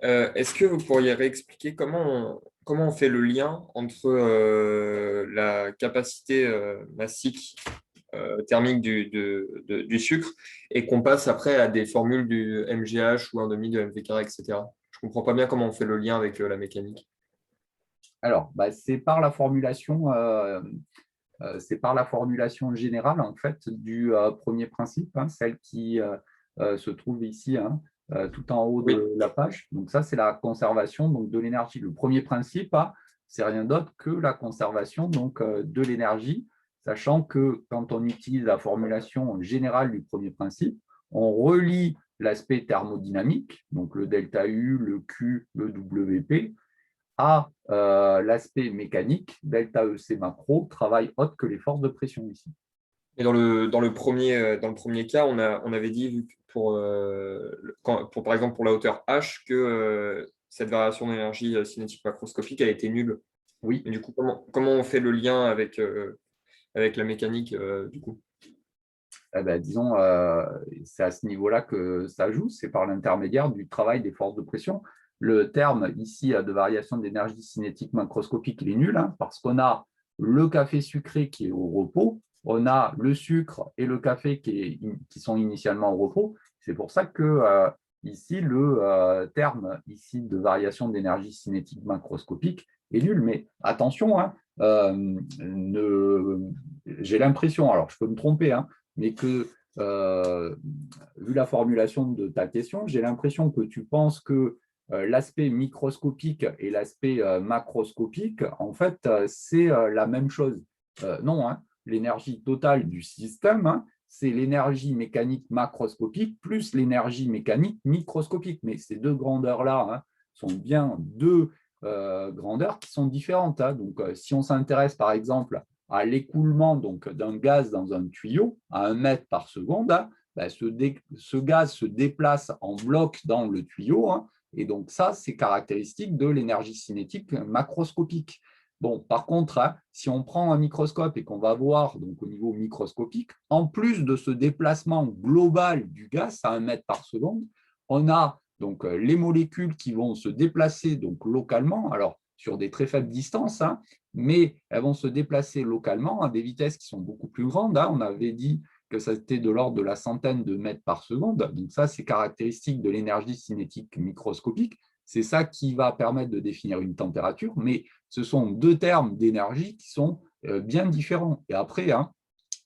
Est-ce que vous pourriez réexpliquer comment on fait le lien entre la capacité massique thermique du sucre et qu'on passe après à des formules du MGH ou 1/2 de MV carré, etc. Je ne comprends pas bien comment on fait le lien avec la mécanique. Alors, c'est par la formulation générale en fait du premier principe, hein, celle qui se trouve ici, hein, tout en haut de la page. Donc ça, c'est la conservation donc, de l'énergie. Le premier principe, c'est rien d'autre que la conservation donc, de l'énergie, sachant que quand on utilise la formulation générale du premier principe, on relie l'aspect thermodynamique, donc le delta-U, le Q, le WP, à l'aspect mécanique, delta EC macro, travail autre que les forces de pression ici. Et dans le premier cas, on avait dit, pour par exemple pour la hauteur H, que cette variation d'énergie cinétique macroscopique a été nulle. Oui. Et du coup, comment on fait le lien avec la mécanique du coup? Disons, c'est à ce niveau-là que ça joue, c'est par l'intermédiaire du travail des forces de pression. Le terme ici de variation d'énergie cinétique macroscopique, il est nul, hein, parce qu'on a le café sucré qui est au repos, on a le sucre et le café qui sont initialement au repos. C'est pour ça que ici, le terme ici de variation d'énergie cinétique macroscopique est nul. Mais attention, hein, j'ai l'impression, alors je peux me tromper, hein, mais que, vu la formulation de ta question, j'ai l'impression que tu penses que l'aspect microscopique et l'aspect macroscopique, en fait, c'est la même chose. Non, hein, l'énergie totale du système, hein, c'est l'énergie mécanique macroscopique plus l'énergie mécanique microscopique. Mais ces deux grandeurs-là, hein, sont bien deux grandeurs qui sont différentes, hein. Donc, si on s'intéresse, par exemple, à l'écoulement d'un gaz dans un tuyau à 1 mètre par seconde, hein, ce gaz se déplace en bloc dans le tuyau, hein, et donc ça, c'est caractéristique de l'énergie cinétique macroscopique. Bon, par contre, hein, si on prend un microscope et qu'on va voir donc, au niveau microscopique, en plus de ce déplacement global du gaz à 1 mètre par seconde, on a donc les molécules qui vont se déplacer donc, localement, alors sur des très faibles distances, hein, mais elles vont se déplacer localement à des vitesses qui sont beaucoup plus grandes, hein. On avait dit que ça était de l'ordre de la centaine de mètres par seconde. Donc ça, c'est caractéristique de l'énergie cinétique microscopique. C'est ça qui va permettre de définir une température, mais ce sont deux termes d'énergie qui sont bien différents. Et après, hein,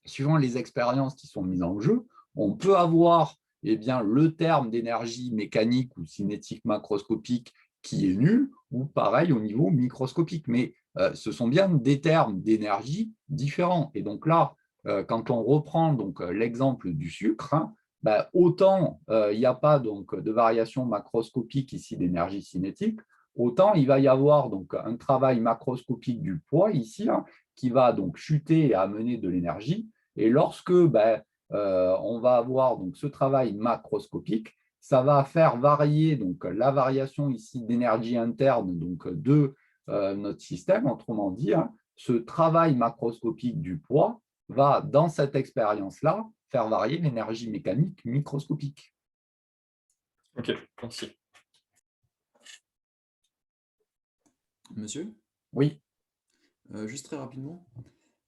suivant les expériences qui sont mises en jeu, on peut avoir le terme d'énergie mécanique ou cinétique macroscopique qui est nul, ou pareil au niveau microscopique. Mais ce sont bien des termes d'énergie différents. Et donc là, quand on reprend l'exemple du sucre, hein, autant il n'y a pas de variation macroscopique ici d'énergie cinétique, autant il va y avoir un travail macroscopique du poids ici, hein, qui va donc chuter et amener de l'énergie. Et lorsque on va avoir ce travail macroscopique, ça va faire varier la variation ici d'énergie interne de notre système. Autrement dit, hein, ce travail macroscopique du poids va, dans cette expérience-là, faire varier l'énergie mécanique microscopique. Ok, merci. Monsieur? Oui. Juste très rapidement.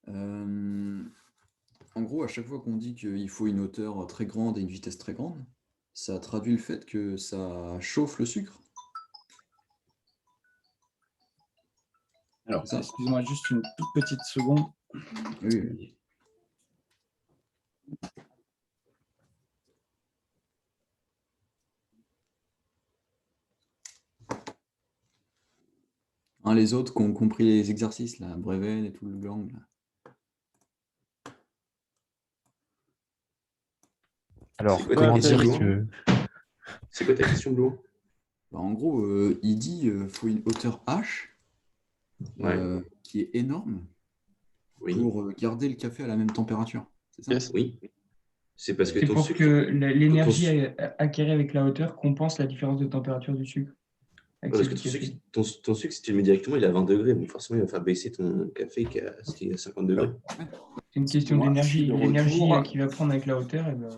En gros, à chaque fois qu'on dit qu'il faut une hauteur très grande et une vitesse très grande, ça traduit le fait que ça chauffe le sucre? Alors, excusez-moi juste une toute petite seconde. Oui. les autres qui ont compris les exercices, là, Breven et tout le gang. Là. Alors, C'est quoi comment ta question, dire Laurent que... C'est quoi ta question, Blue? Bah, en gros, il dit faut une hauteur H Ouais, qui est énorme oui, pour garder le café à la même température. C'est ça? Yes. oui. C'est parce que C'est ton pour sucre, que l'énergie ton acquérée avec la hauteur compense la différence de température du sucre avec parce celle que du café. ton sucre, si tu le mets directement, il est à 20 degrés. Donc forcément, il va faire baisser ton café qui est à 50 degrés. C'est une question Moi, je suis d'énergie. de L'énergie retour. qu'il va prendre avec la hauteur, eh ben,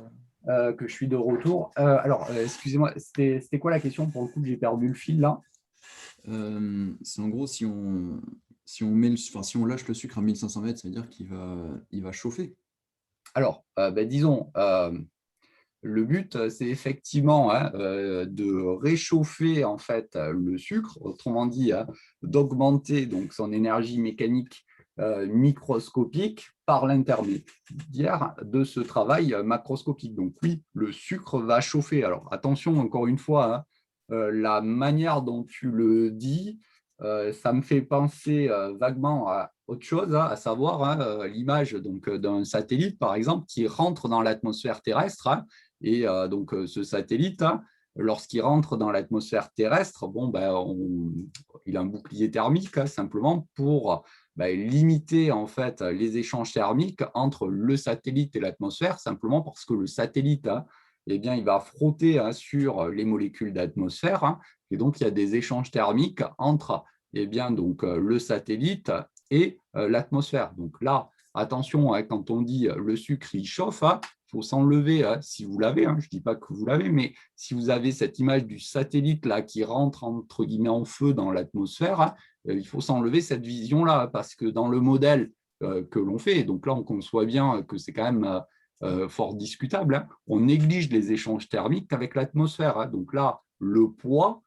Que je suis de retour. Alors, excusez-moi, c'était quoi la question? Pour le coup, j'ai perdu le fil là. C'est en gros, si on lâche le sucre à 1500 mètres, ça veut dire il va chauffer. Alors, disons, le but, c'est effectivement de réchauffer en fait le sucre, autrement dit, d'augmenter donc son énergie mécanique microscopique par l'intermédiaire de ce travail macroscopique. Donc oui, le sucre va chauffer. Alors attention, encore une fois, la manière dont tu le dis, ça me fait penser vaguement à autre chose, à savoir l'image donc d'un satellite, par exemple, qui rentre dans l'atmosphère terrestre. Et donc, ce satellite, lorsqu'il rentre dans l'atmosphère terrestre, il a un bouclier thermique simplement pour limiter en fait les échanges thermiques entre le satellite et l'atmosphère, simplement parce que le satellite, eh bien, il va frotter sur les molécules d'atmosphère, et donc il y a des échanges thermiques entre eh bien, donc, le satellite et l'atmosphère. Donc là, attention, quand on dit le sucre, il chauffe, il faut s'enlever, si vous l'avez, je ne dis pas que vous l'avez, mais si vous avez cette image du satellite là, qui rentre entre guillemets en feu dans l'atmosphère, il faut s'enlever cette vision-là, parce que dans le modèle que l'on fait, donc là on conçoit bien que c'est quand même fort discutable, on néglige les échanges thermiques avec l'atmosphère. Donc là, le poids,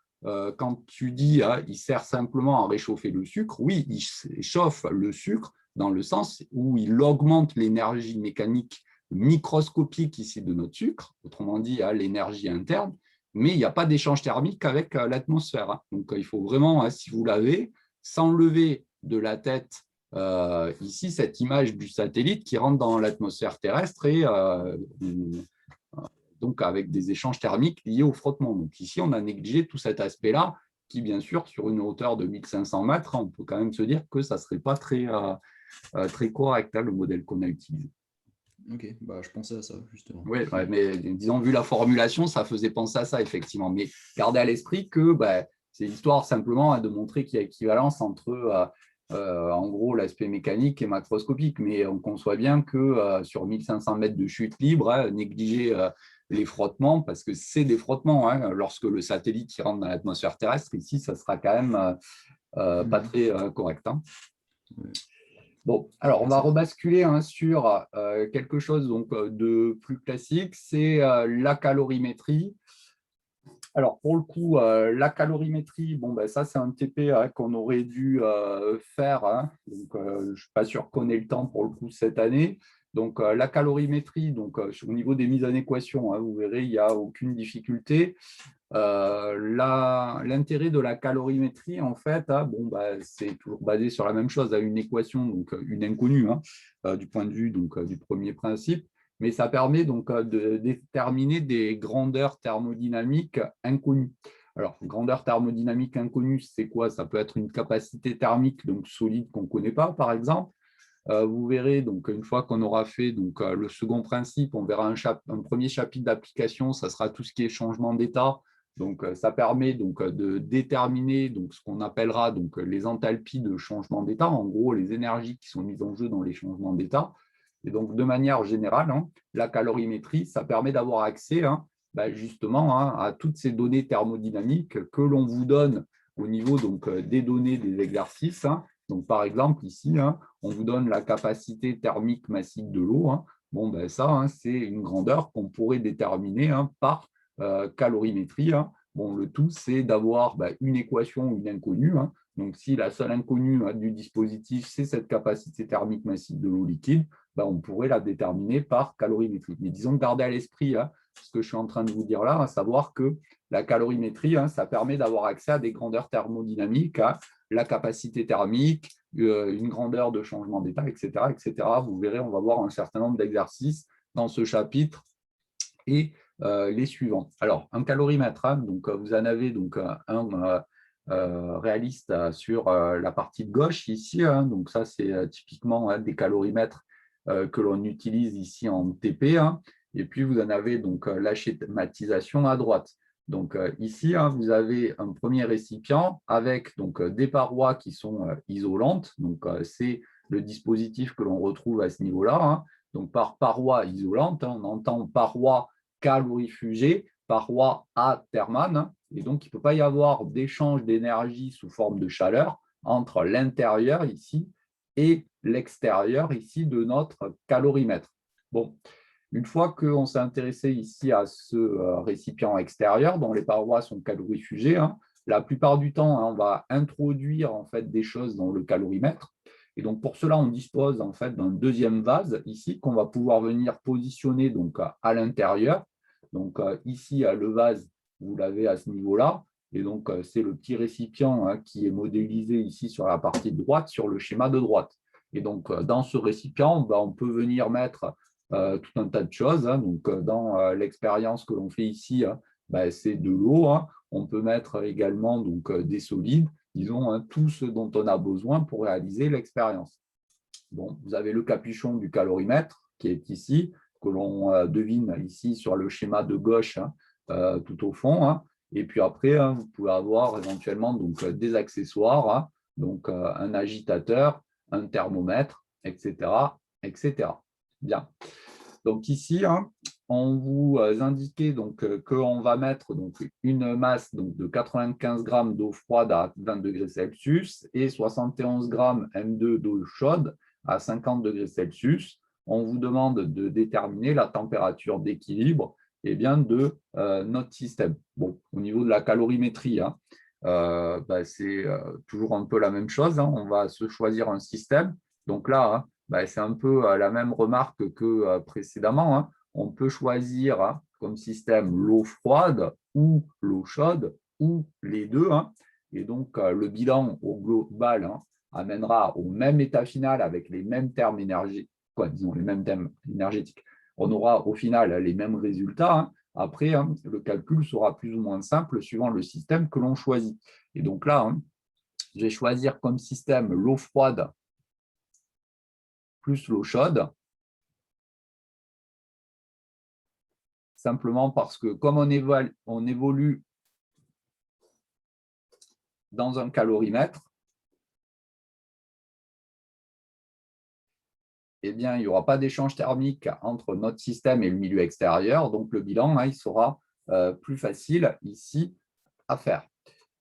quand tu dis il sert simplement à réchauffer le sucre, oui, il chauffe le sucre dans le sens où il augmente l'énergie mécanique microscopique ici de notre sucre, autrement dit l'énergie interne, mais il n'y a pas d'échange thermique avec l'atmosphère. Donc il faut vraiment, si vous l'avez, s'enlever de la tête ici cette image du satellite qui rentre dans l'atmosphère terrestre et donc avec des échanges thermiques liés au frottement. Donc ici, on a négligé tout cet aspect-là qui, bien sûr, sur une hauteur de 1500 mètres, on peut quand même se dire que ça ne serait pas très correct, le modèle qu'on a utilisé. Ok, je pensais à ça, justement. Oui, mais disons, vu la formulation, ça faisait penser à ça, effectivement. Mais gardez à l'esprit que c'est l'histoire simplement de montrer qu'il y a équivalence entre, en gros, l'aspect mécanique et macroscopique. Mais on conçoit bien que sur 1500 mètres de chute libre, négliger les frottements, parce que c'est des frottements. Lorsque le satellite qui rentre dans l'atmosphère terrestre, ici, ça sera quand même pas très correct. Ouais. Bon, alors on va rebasculer sur quelque chose donc, de plus classique, c'est la calorimétrie. Alors pour le coup, la calorimétrie, ça c'est un TP qu'on aurait dû faire, donc je ne suis pas sûr qu'on ait le temps pour le coup cette année. Donc la calorimétrie, donc, au niveau des mises en équation, vous verrez, il n'y a aucune difficulté. L'intérêt de la calorimétrie, en fait, c'est toujours basé sur la même chose, une équation, donc une inconnue du point de vue donc, du premier principe, mais ça permet donc de déterminer des grandeurs thermodynamiques inconnues. Alors, grandeur thermodynamique inconnue, c'est quoi? Ça peut être une capacité thermique donc solide qu'on ne connaît pas, par exemple. Vous verrez, donc, une fois qu'on aura fait donc, le second principe, on verra un premier chapitre d'application, ça sera tout ce qui est changement d'état. Donc, ça permet donc, de déterminer donc, ce qu'on appellera donc, les enthalpies de changement d'état, en gros, les énergies qui sont mises en jeu dans les changements d'état. Et donc, de manière générale, la calorimétrie, ça permet d'avoir accès justement à toutes ces données thermodynamiques que l'on vous donne au niveau donc, des données des exercices. Donc, par exemple, ici, on vous donne la capacité thermique massive de l'eau. Ça, c'est une grandeur qu'on pourrait déterminer par calorimétrie. Le tout, c'est d'avoir une équation ou une inconnue. Donc, si la seule inconnue du dispositif, c'est cette capacité thermique massive de l'eau liquide, on pourrait la déterminer par calorimétrie. Mais disons, gardez à l'esprit ce que je suis en train de vous dire là, à savoir que la calorimétrie, ça permet d'avoir accès à des grandeurs thermodynamiques la capacité thermique, une grandeur de changement d'état, etc., etc. Vous verrez, on va voir un certain nombre d'exercices dans ce chapitre et les suivants. Alors, un calorimètre, hein, donc, vous en avez donc, un réaliste sur la partie de gauche ici. Hein, donc, ça, c'est typiquement des calorimètres que l'on utilise ici en TP. Hein, et puis, vous en avez donc la schématisation à droite. Donc, ici, hein, vous avez un premier récipient avec donc, des parois qui sont isolantes. Donc, c'est le dispositif que l'on retrouve à ce niveau-là. Hein. Donc, par paroi isolante, hein, on entend paroi calorifugée, paroi athermane. Hein, et donc, il ne peut pas y avoir d'échange d'énergie sous forme de chaleur entre l'intérieur ici et l'extérieur ici de notre calorimètre. Bon, une fois qu'on s'est intéressé ici à ce récipient extérieur, dont les parois sont calorifugées, hein, la plupart du temps, hein, on va introduire en fait des choses dans le calorimètre. Et donc, pour cela, on dispose en fait d'un deuxième vase ici qu'on va pouvoir venir positionner donc, à l'intérieur. Donc, ici, le vase, vous l'avez à ce niveau-là. Et donc, c'est le petit récipient hein, qui est modélisé ici sur la partie de droite, sur le schéma de droite. Et donc, dans ce récipient, ben, on peut venir mettre tout un tas de choses. Hein. Donc, dans l'expérience que l'on fait ici, hein, ben, c'est de l'eau. Hein. On peut mettre également donc, des solides. Disons, hein, tout ce dont on a besoin pour réaliser l'expérience. Bon, vous avez le capuchon du calorimètre qui est ici, que l'on devine ici sur le schéma de gauche, hein, tout au fond. Hein. Et puis après, hein, vous pouvez avoir éventuellement donc, des accessoires, hein, donc un agitateur, un thermomètre, etc., etc. Bien. Donc ici, hein, on vous indiquait qu'on va mettre donc, une masse donc, de 95 grammes d'eau froide à 20 degrés Celsius et 71 grammes M2 d'eau chaude à 50 degrés Celsius. On vous demande de déterminer la température d'équilibre eh bien, de notre système. Bon, au niveau de la calorimétrie, hein, bah, c'est toujours un peu la même chose. Hein. On va se choisir un système. Donc là, hein, bah, c'est un peu la même remarque que précédemment. Hein. On peut choisir hein, comme système l'eau froide ou l'eau chaude ou les deux. Hein. Et donc, le bilan au global hein, amènera au même état final avec les mêmes termes énergétiques, disons les mêmes termes énergétiques. On aura au final les mêmes résultats. Hein. Après, hein, le calcul sera plus ou moins simple suivant le système que l'on choisit. Et donc là, hein, je vais choisir comme système l'eau froide plus l'eau chaude, simplement parce que comme on évolue dans un calorimètre, eh bien, il n'y aura pas d'échange thermique entre notre système et le milieu extérieur, donc le bilan, hein, il sera plus facile ici à faire.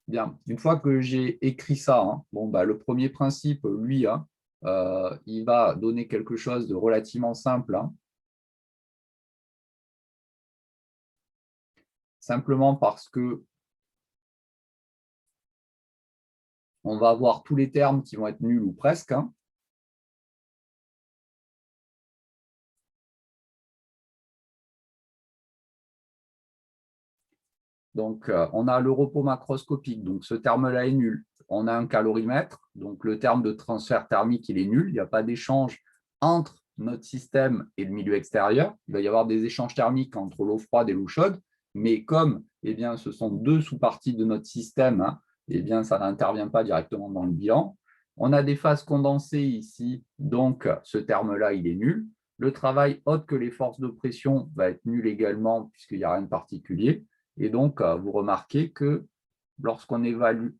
Bien, une fois que j'ai écrit ça, hein, bon, bah, le premier principe, lui, hein, il va donner quelque chose de relativement simple. Hein, simplement parce que on va avoir tous les termes qui vont être nuls ou presque. Hein. Donc, on a le repos macroscopique, donc ce terme-là est nul. On a un calorimètre, donc le terme de transfert thermique, il est nul. Il n'y a pas d'échange entre notre système et le milieu extérieur. Il va y avoir des échanges thermiques entre l'eau froide et l'eau chaude, mais comme eh bien, ce sont deux sous-parties de notre système, hein, eh bien, ça n'intervient pas directement dans le bilan. On a des phases condensées ici, donc ce terme-là, il est nul. Le travail autre que les forces de pression va être nul également, puisqu'il n'y a rien de particulier. Et donc, vous remarquez que lorsqu'on évolue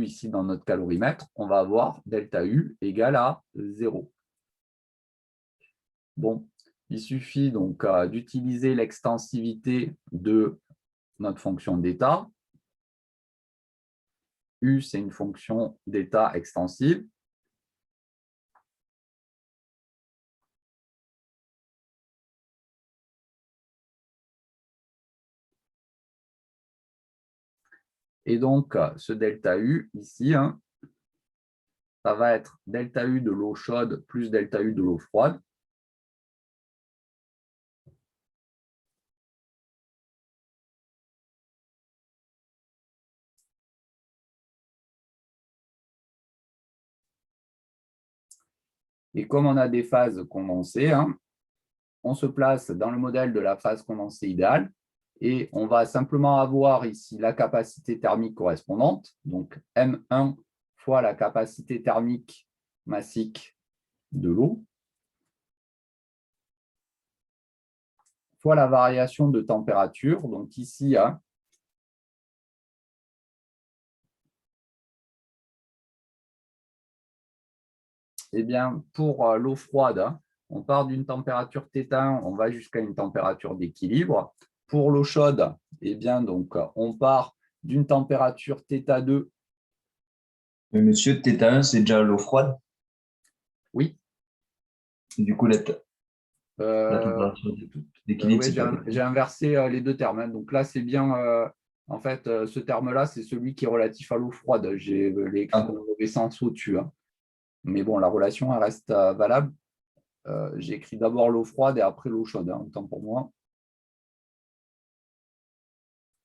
ici dans notre calorimètre, on va avoir delta U égale à 0. Bon, il suffit donc d'utiliser l'extensivité de notre fonction d'état. U, c'est une fonction d'état extensive. Et donc, ce delta U ici, hein, ça va être delta U de l'eau chaude plus delta U de l'eau froide. Et comme on a des phases condensées, on se place dans le modèle de la phase condensée idéale et on va simplement avoir ici la capacité thermique correspondante, donc M1 fois la capacité thermique massique de l'eau, fois la variation de température. Donc ici, eh bien, pour l'eau froide, on part d'une température θ1, on va jusqu'à une température d'équilibre. Pour l'eau chaude, eh bien, donc, on part d'une température θ2. Mais monsieur, θ1, c'est déjà l'eau froide. Oui. Et du coup, la température d'équilibre, oui, j'ai inversé les deux termes. Donc là, c'est bien, en fait, ce terme-là, c'est celui qui est relatif à l'eau froide. J'ai écrit dans le mauvais sens au-dessus. Mais bon, la relation, elle reste valable. J'ai écrit d'abord l'eau froide et après l'eau chaude, autant pour moi.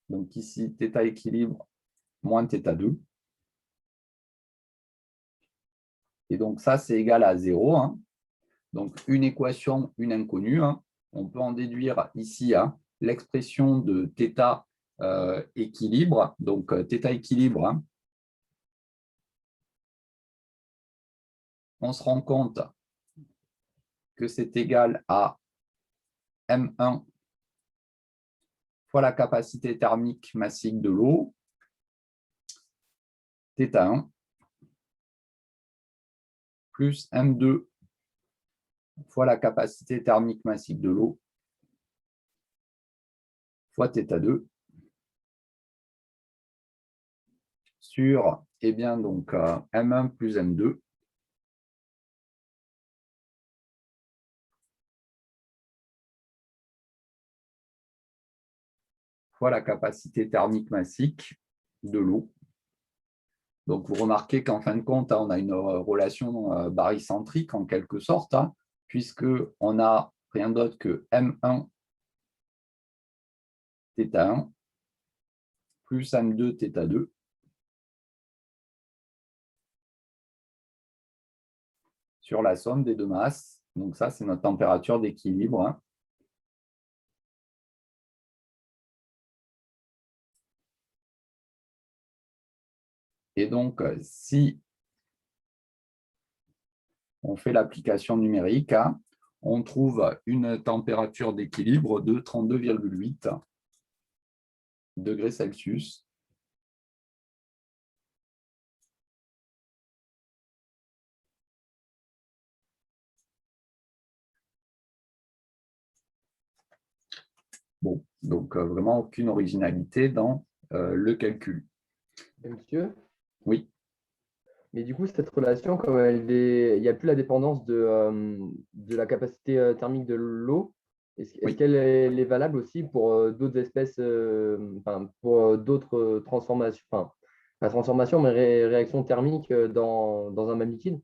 Donc ici, θ équilibre moins θ2. Et donc ça, c'est égal à 0. Donc une équation, une inconnue. On peut en déduire ici l'expression de θ équilibre. Donc θ équilibre, on se rend compte que c'est égal à M1 fois la capacité thermique massique de l'eau, θ1, plus M2 fois la capacité thermique massique de l'eau, fois θ2, sur, eh bien, donc, M1 plus M2, fois la capacité thermique massique de l'eau. Donc, vous remarquez qu'en fin de compte, on a une relation barycentrique en quelque sorte, puisqu'on n'a rien d'autre que M1 θ1 plus M2 θ2 sur la somme des deux masses. Donc, ça, c'est notre température d'équilibre. Et donc, si on fait l'application numérique, on trouve une température d'équilibre de 32,8 degrés Celsius. Bon, donc vraiment aucune originalité dans le calcul. Monsieur? Oui. Mais du coup, cette relation, comme il n'y a plus la dépendance de la capacité thermique de l'eau, est-ce qu'elle est valable aussi pour d'autres espèces, pour d'autres transformations, pas transformation, mais réaction thermique dans un même liquide?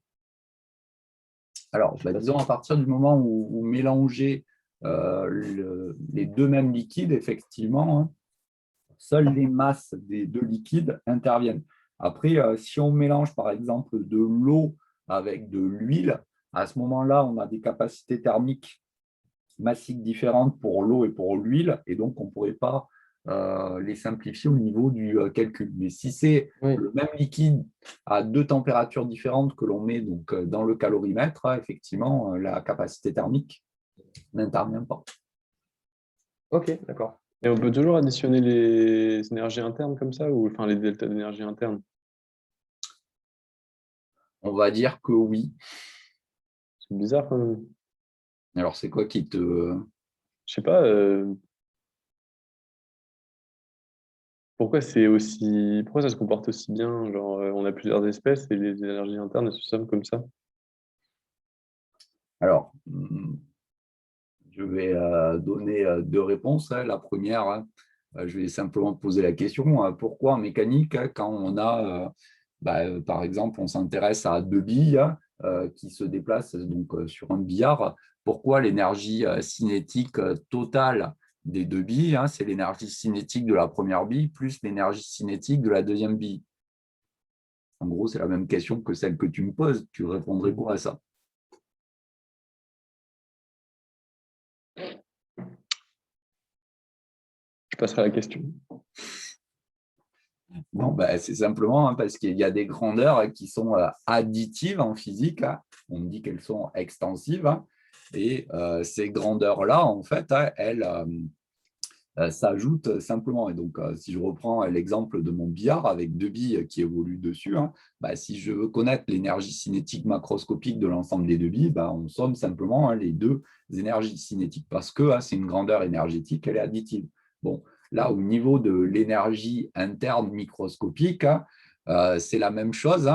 Alors, disons, à partir du moment où vous mélangez les deux mêmes liquides, effectivement, seules les masses des deux liquides interviennent. Après, si on mélange par exemple de l'eau avec de l'huile, à ce moment-là, on a des capacités thermiques massiques différentes pour l'eau et pour l'huile, et donc on ne pourrait pas les simplifier au niveau du calcul. Mais si c'est le même liquide à deux températures différentes que l'on met donc, dans le calorimètre, effectivement, la capacité thermique n'intervient pas. Ok, d'accord. Et on peut toujours additionner les énergies internes comme ça, ou enfin les deltas d'énergie interne? On va dire que oui. C'est bizarre quand même. Alors, c'est quoi qui te... Je sais pas. Pourquoi pourquoi ça se comporte aussi bien? Genre, on a plusieurs espèces et les énergies internes elles se somment comme ça. Alors, je vais donner deux réponses. La première, je vais simplement poser la question, pourquoi en mécanique, quand on a, par exemple, on s'intéresse à deux billes qui se déplacent donc, sur un billard, pourquoi l'énergie cinétique totale des deux billes, c'est l'énergie cinétique de la première bille plus l'énergie cinétique de la deuxième bille? En gros, c'est la même question que celle que tu me poses. Tu répondrais quoi à ça? passerai à la question. Bon, ben, c'est simplement parce qu'il y a des grandeurs qui sont additives en physique. On dit qu'elles sont extensives. Et ces grandeurs-là, en fait, elles s'ajoutent simplement. Et donc, si je reprends l'exemple de mon billard avec deux billes qui évoluent dessus, si je veux connaître l'énergie cinétique macroscopique de l'ensemble des deux billes, on somme simplement les deux énergies cinétiques parce que c'est une grandeur énergétique, elle est additive. Bon, là, au niveau de l'énergie interne microscopique, c'est la même chose,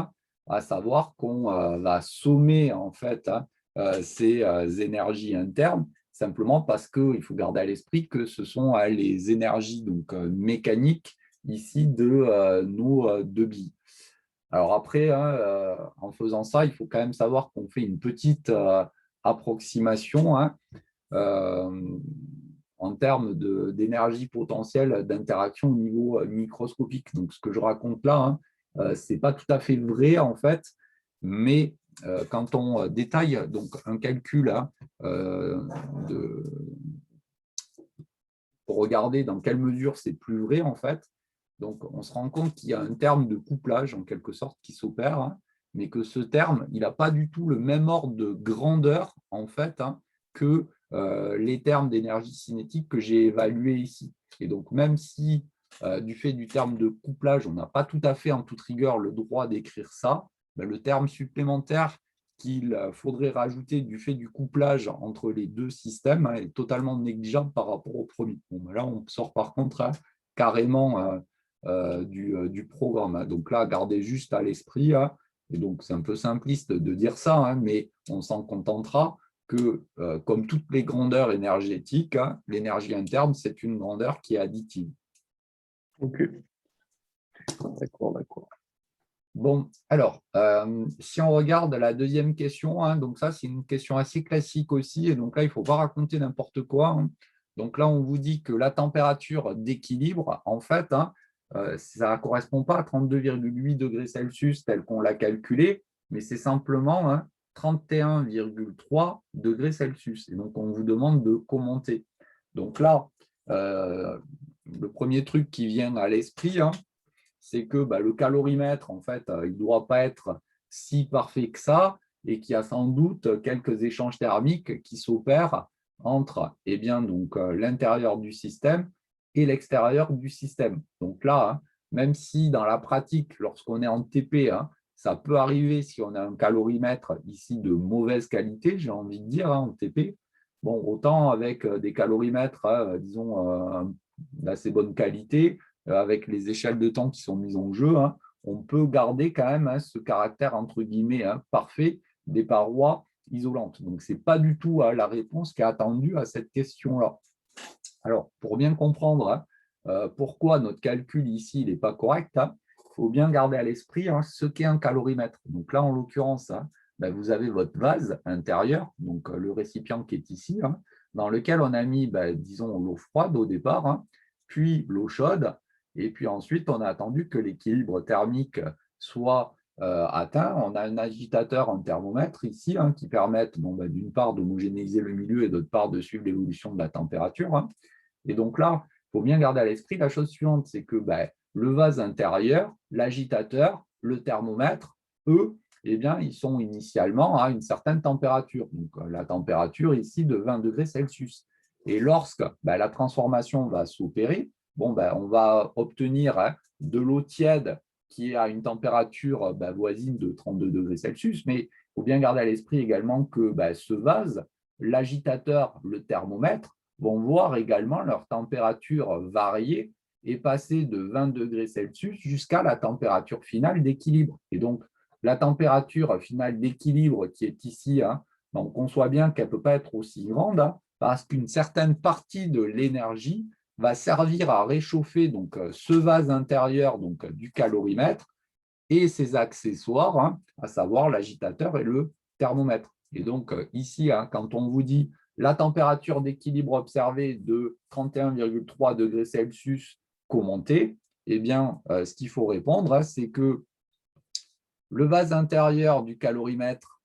à savoir qu'on va sommer en fait ces énergies internes, simplement parce qu'il faut garder à l'esprit que ce sont les énergies donc, mécaniques ici de nos deux billes. Alors après, en faisant ça, il faut quand même savoir qu'on fait une petite approximation en termes d'énergie potentielle d'interaction au niveau microscopique. Donc, ce que je raconte là, ce n'est pas tout à fait vrai, en fait, mais quand on détaille donc, un calcul pour regarder dans quelle mesure c'est plus vrai, en fait, donc on se rend compte qu'il y a un terme de couplage, en quelque sorte, qui s'opère, mais que ce terme, il n'a pas du tout le même ordre de grandeur, en fait, que les termes d'énergie cinétique que j'ai évalués ici. Et donc, même si, du fait du terme de couplage, on n'a pas tout à fait en toute rigueur le droit d'écrire ça, le terme supplémentaire qu'il faudrait rajouter du fait du couplage entre les deux systèmes est totalement négligeable par rapport au premier. Bon, là, on sort par contre carrément du programme. Donc là, gardez juste à l'esprit, et donc c'est un peu simpliste de dire ça, mais on s'en contentera que, comme toutes les grandeurs énergétiques, l'énergie interne, c'est une grandeur qui est additive. Ok. D'accord, d'accord. Bon, alors, si on regarde la deuxième question, donc ça, c'est une question assez classique aussi, et donc là, il ne faut pas raconter n'importe quoi. Donc là, on vous dit que la température d'équilibre, en fait, ça ne correspond pas à 32,8 degrés Celsius tel qu'on l'a calculé, mais c'est simplement 31,3 degrés Celsius. Et donc, on vous demande de commenter. Donc là, le premier truc qui vient à l'esprit, c'est que le calorimètre, en fait, il ne doit pas être si parfait que ça et qu'il y a sans doute quelques échanges thermiques qui s'opèrent entre l'intérieur du système et l'extérieur du système. Donc là, même si dans la pratique, lorsqu'on est en TP, ça peut arriver si on a un calorimètre ici de mauvaise qualité, j'ai envie de dire, en TP, bon, autant avec des calorimètres, disons, d'assez bonne qualité, avec les échelles de temps qui sont mises en jeu, on peut garder quand même ce caractère, entre guillemets, parfait des parois isolantes. Donc, ce n'est pas du tout la réponse qui est attendue à cette question-là. Alors, pour bien comprendre pourquoi notre calcul ici n'est pas correct, il faut bien garder à l'esprit ce qu'est un calorimètre. Donc là, en l'occurrence, vous avez votre vase intérieur, donc le récipient qui est ici, dans lequel on a mis, disons, l'eau froide au départ, puis l'eau chaude, et puis ensuite, on a attendu que l'équilibre thermique soit atteint. On a un agitateur, un thermomètre ici, qui permettent d'une part d'homogénéiser le milieu et d'autre part de suivre l'évolution de la température. Et donc là, il faut bien garder à l'esprit la chose suivante, c'est que le vase intérieur, l'agitateur, le thermomètre, eux, ils sont initialement à une certaine température. Donc la température ici de 20 degrés Celsius. Et lorsque la transformation va s'opérer, on va obtenir de l'eau tiède qui est à une température voisine de 32 degrés Celsius, mais il faut bien garder à l'esprit également que ce vase, l'agitateur, le thermomètre, vont voir également leur température varier et passer de 20 degrés Celsius jusqu'à la température finale d'équilibre. Et donc, la température finale d'équilibre qui est ici, on conçoit bien qu'elle ne peut pas être aussi grande parce qu'une certaine partie de l'énergie va servir à réchauffer ce vase intérieur du calorimètre et ses accessoires, à savoir l'agitateur et le thermomètre. Et donc ici, quand on vous dit la température d'équilibre observée de 31,3 degrés Celsius commentée, ce qu'il faut répondre, c'est que le vase intérieur du calorimètre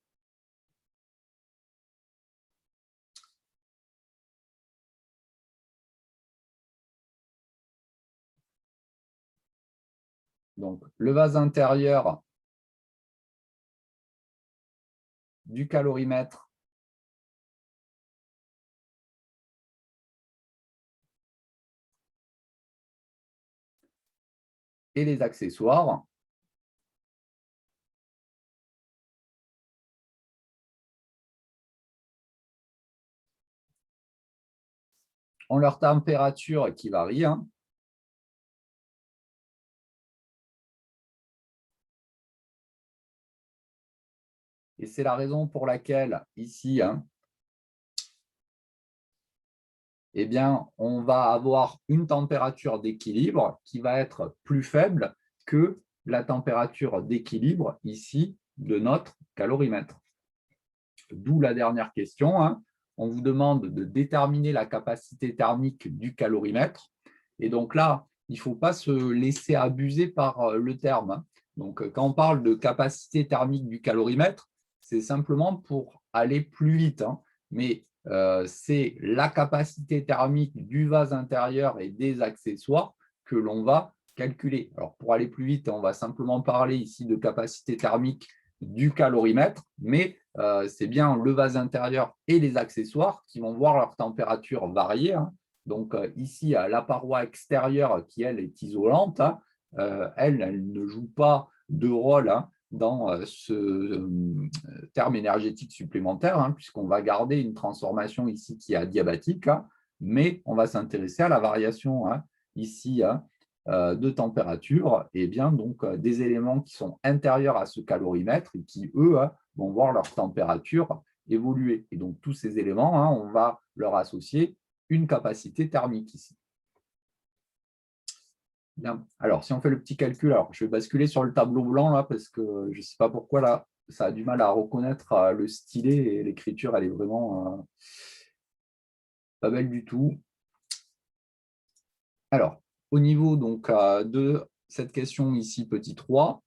Donc, le vase intérieur du calorimètre et les accessoires. Ont leur température qui varie. Et c'est la raison pour laquelle, ici, eh bien, on va avoir une température d'équilibre qui va être plus faible que la température d'équilibre, ici, de notre calorimètre. D'où la dernière question. On vous demande de déterminer la capacité thermique du calorimètre. Et donc là, il ne faut pas se laisser abuser par le terme. Donc, quand on parle de capacité thermique du calorimètre, c'est simplement pour aller plus vite. Mais c'est la capacité thermique du vase intérieur et des accessoires que l'on va calculer. Alors, pour aller plus vite, on va simplement parler ici de capacité thermique du calorimètre, mais c'est bien le vase intérieur et les accessoires qui vont voir leur température varier. Donc ici, la paroi extérieure qui, elle, est isolante, elle ne joue pas de rôle dans ce terme énergétique supplémentaire, puisqu'on va garder une transformation ici qui est adiabatique, mais on va s'intéresser à la variation ici de température, et bien donc des éléments qui sont intérieurs à ce calorimètre et qui, eux, vont voir leur température évoluer. Et donc, tous ces éléments, on va leur associer une capacité thermique ici. Bien. Alors, si on fait le petit calcul, alors je vais basculer sur le tableau blanc là, parce que je ne sais pas pourquoi là, ça a du mal à reconnaître le stylet et l'écriture, elle est vraiment pas belle du tout. Alors, au niveau donc, de cette question ici, petit 3,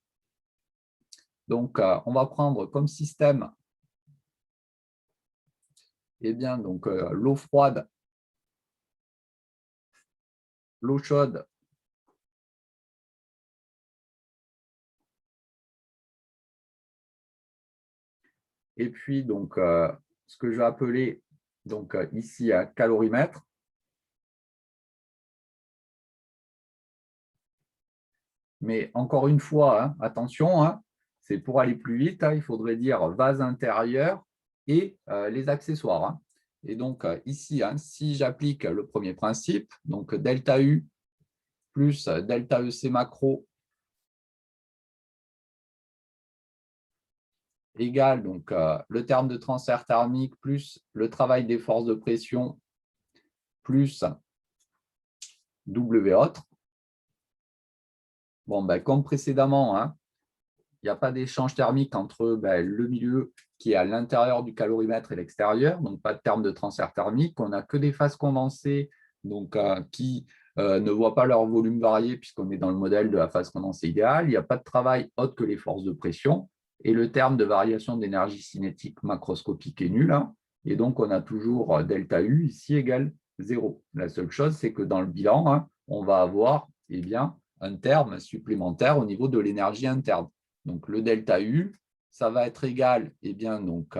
donc, on va prendre comme système bien, donc, l'eau froide, l'eau chaude et puis donc, ce que je vais appeler donc, ici un calorimètre. Mais encore une fois, attention, c'est pour aller plus vite, il faudrait dire vase intérieur et les accessoires. Et donc ici, si j'applique le premier principe, donc delta U plus delta EC macro égale donc, le terme de transfert thermique plus le travail des forces de pression plus W autre. Bon, ben, comme précédemment, il n'y a pas d'échange thermique entre le milieu qui est à l'intérieur du calorimètre et l'extérieur, donc pas de terme de transfert thermique. On n'a que des phases condensées donc, qui ne voient pas leur volume varier puisqu'on est dans le modèle de la phase condensée idéale. Il n'y a pas de travail autre que les forces de pression. Et le terme de variation d'énergie cinétique macroscopique est nul. Et donc, on a toujours delta U ici égale 0. La seule chose, c'est que dans le bilan, on va avoir bien, un terme supplémentaire au niveau de l'énergie interne. Donc, le delta U, ça va être égal bien, donc,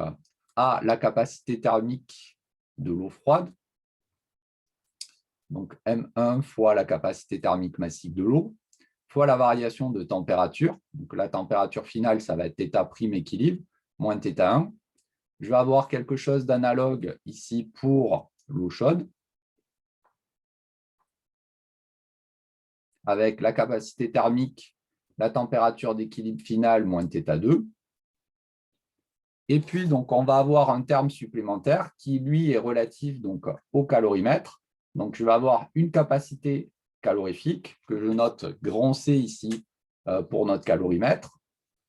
à la capacité thermique de l'eau froide, donc M1 fois la capacité thermique massive de l'eau, fois la variation de température. Donc, la température finale, ça va être θ' équilibre, moins θ1. Je vais avoir quelque chose d'analogue ici pour l'eau chaude, avec la capacité thermique, la température d'équilibre finale, moins θ2. Et puis, donc, on va avoir un terme supplémentaire qui, lui, est relatif donc, au calorimètre. Donc, je vais avoir une capacité calorifique que je note grand C ici pour notre calorimètre.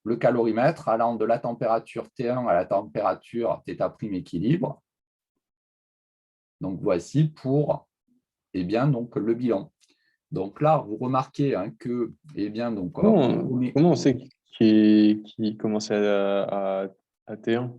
Le calorimètre allant de la température T1 à la température θ' équilibre. Donc, voici pour bien, donc, le bilan. Donc là, vous remarquez que, donc, comment on sait qui commence à T1?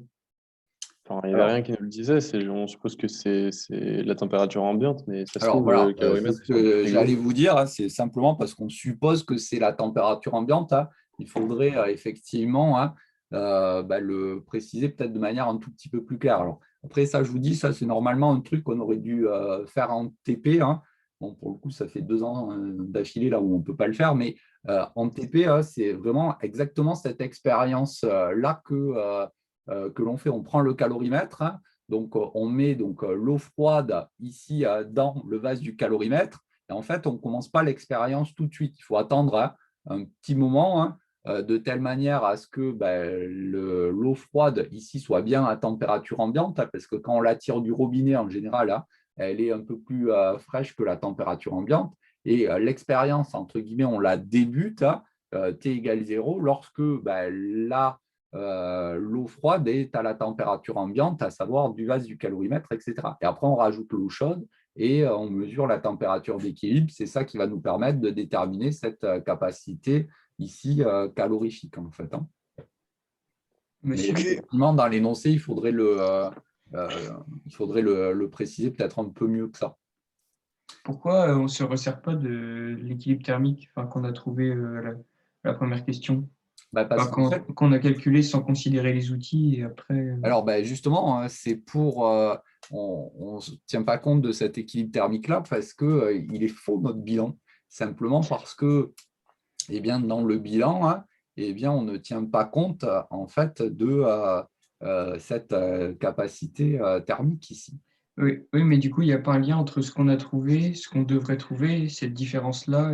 Enfin, il n'y avait Alors, rien qui nous le disait. On suppose que c'est la température ambiante, mais ça se alors trouve, voilà, le c'est calorimètre ce est sur du que j'allais frigo. vous dire, hein, c'est simplement parce qu'on suppose que c'est la température ambiante, hein. Il faudrait effectivement le préciser peut-être de manière un tout petit peu plus claire. Alors, après, ça, je vous dis, ça, c'est normalement un truc qu'on aurait dû faire en TP, hein. Bon, pour le coup, ça fait 2 ans d'affilée là où on ne peut pas le faire, mais en TP, c'est vraiment exactement cette expérience-là que l'on fait. On prend le calorimètre, hein. Donc, on met l'eau froide ici dans le vase du calorimètre. Et en fait, on ne commence pas l'expérience tout de suite. Il faut attendre un petit moment, hein, de telle manière à ce que l'eau froide ici soit bien à température ambiante, hein, parce que quand on la tire du robinet, en général, hein, elle est un peu plus fraîche que la température ambiante. Et l'expérience, entre guillemets, on la débute, hein, T égale 0, lorsque l'eau froide est à la température ambiante, à savoir du vase du calorimètre, etc. Et après, on rajoute l'eau chaude et on mesure la température d'équilibre. C'est ça qui va nous permettre de déterminer cette capacité ici calorifique, en fait, hein. Mais Monsieur, effectivement, dans l'énoncé, il faudrait le préciser peut-être un peu mieux que ça. pourquoi on ne se resserre pas de l'équilibre thermique qu'on a trouvé à la première question? Parce qu'en fait, Qu'on a calculé sans considérer les outils et après. alors justement, hein, c'est pour on ne tient pas compte de cet équilibre thermique-là parce qu'il est faux notre bilan, simplement parce que dans le bilan, hein, on ne tient pas compte en fait de cette capacité thermique ici. Oui, oui, mais du coup, il n'y a pas un lien entre ce qu'on a trouvé, ce qu'on devrait trouver, cette différence-là,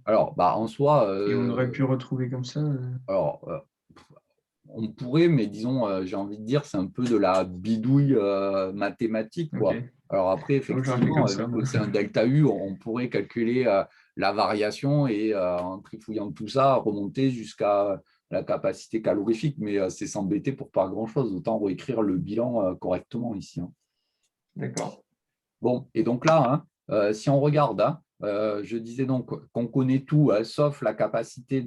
Alors, en soi, et on aurait pu retrouver comme ça. alors, on pourrait, mais disons, j'ai envie de dire, c'est un peu de la bidouille mathématique, Ok. quoi. Alors après, Donc, j'aurais fait effectivement, comme vu ça, que moi. c'est un delta U, on pourrait calculer la variation et en trifouillant tout ça, remonter jusqu'à la capacité calorifique, mais c'est s'embêter pour pas grand-chose. Autant réécrire le bilan correctement ici, hein. D'accord. Bon, et donc là, hein, si on regarde, hein, je disais donc qu'on connaît tout, sauf la capacité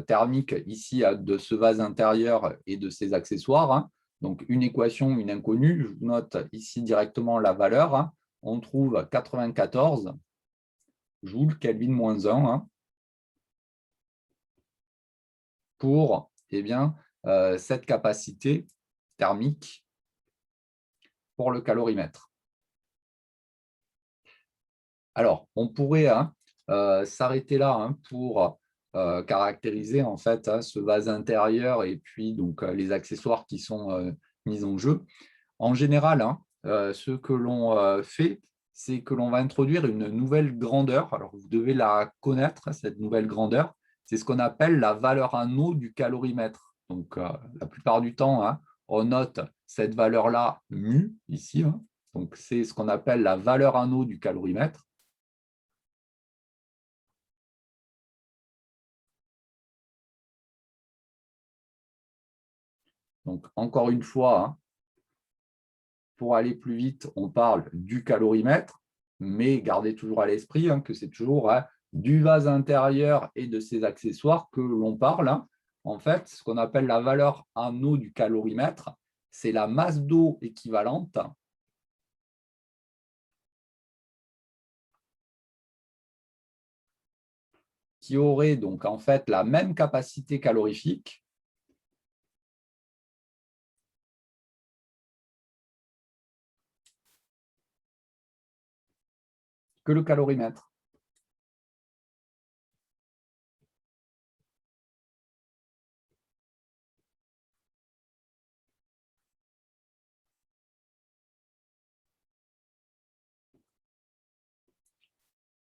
thermique ici de ce vase intérieur et de ses accessoires, hein. Donc, une équation, une inconnue. Je vous note ici directement la valeur, hein. On trouve 94 joules Kelvin moins 1, hein, pour cette capacité thermique pour le calorimètre. Alors, on pourrait s'arrêter là, hein, pour caractériser en fait ce vase intérieur et puis les accessoires qui sont mis en jeu. En général, hein, ce que l'on fait, c'est que l'on va introduire une nouvelle grandeur. Alors, vous devez la connaître, cette nouvelle grandeur. C'est ce qu'on appelle la valeur anneau du calorimètre. Donc, la plupart du temps, hein, on note cette valeur-là mu ici, hein. Donc, c'est ce qu'on appelle la valeur anneau du calorimètre. Donc, encore une fois, hein, pour aller plus vite, on parle du calorimètre, mais gardez toujours à l'esprit, hein, que c'est toujours, hein, du vase intérieur et de ses accessoires que l'on parle, hein. En fait, ce qu'on appelle la valeur anneau du calorimètre, c'est la masse d'eau équivalente qui aurait donc en fait la même capacité calorifique que le calorimètre.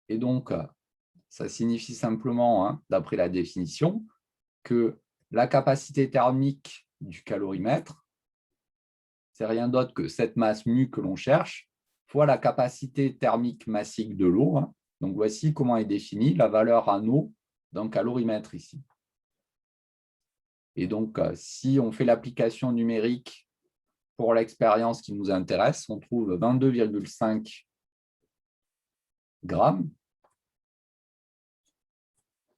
Et donc, ça signifie simplement, hein, d'après la définition, que la capacité thermique du calorimètre, c'est rien d'autre que cette masse mu que l'on cherche, fois la capacité thermique massique de l'eau, hein. Donc, voici comment est définie la valeur anneau d'un calorimètre ici. Et donc, si on fait l'application numérique pour l'expérience qui nous intéresse, on trouve 22,5 grammes.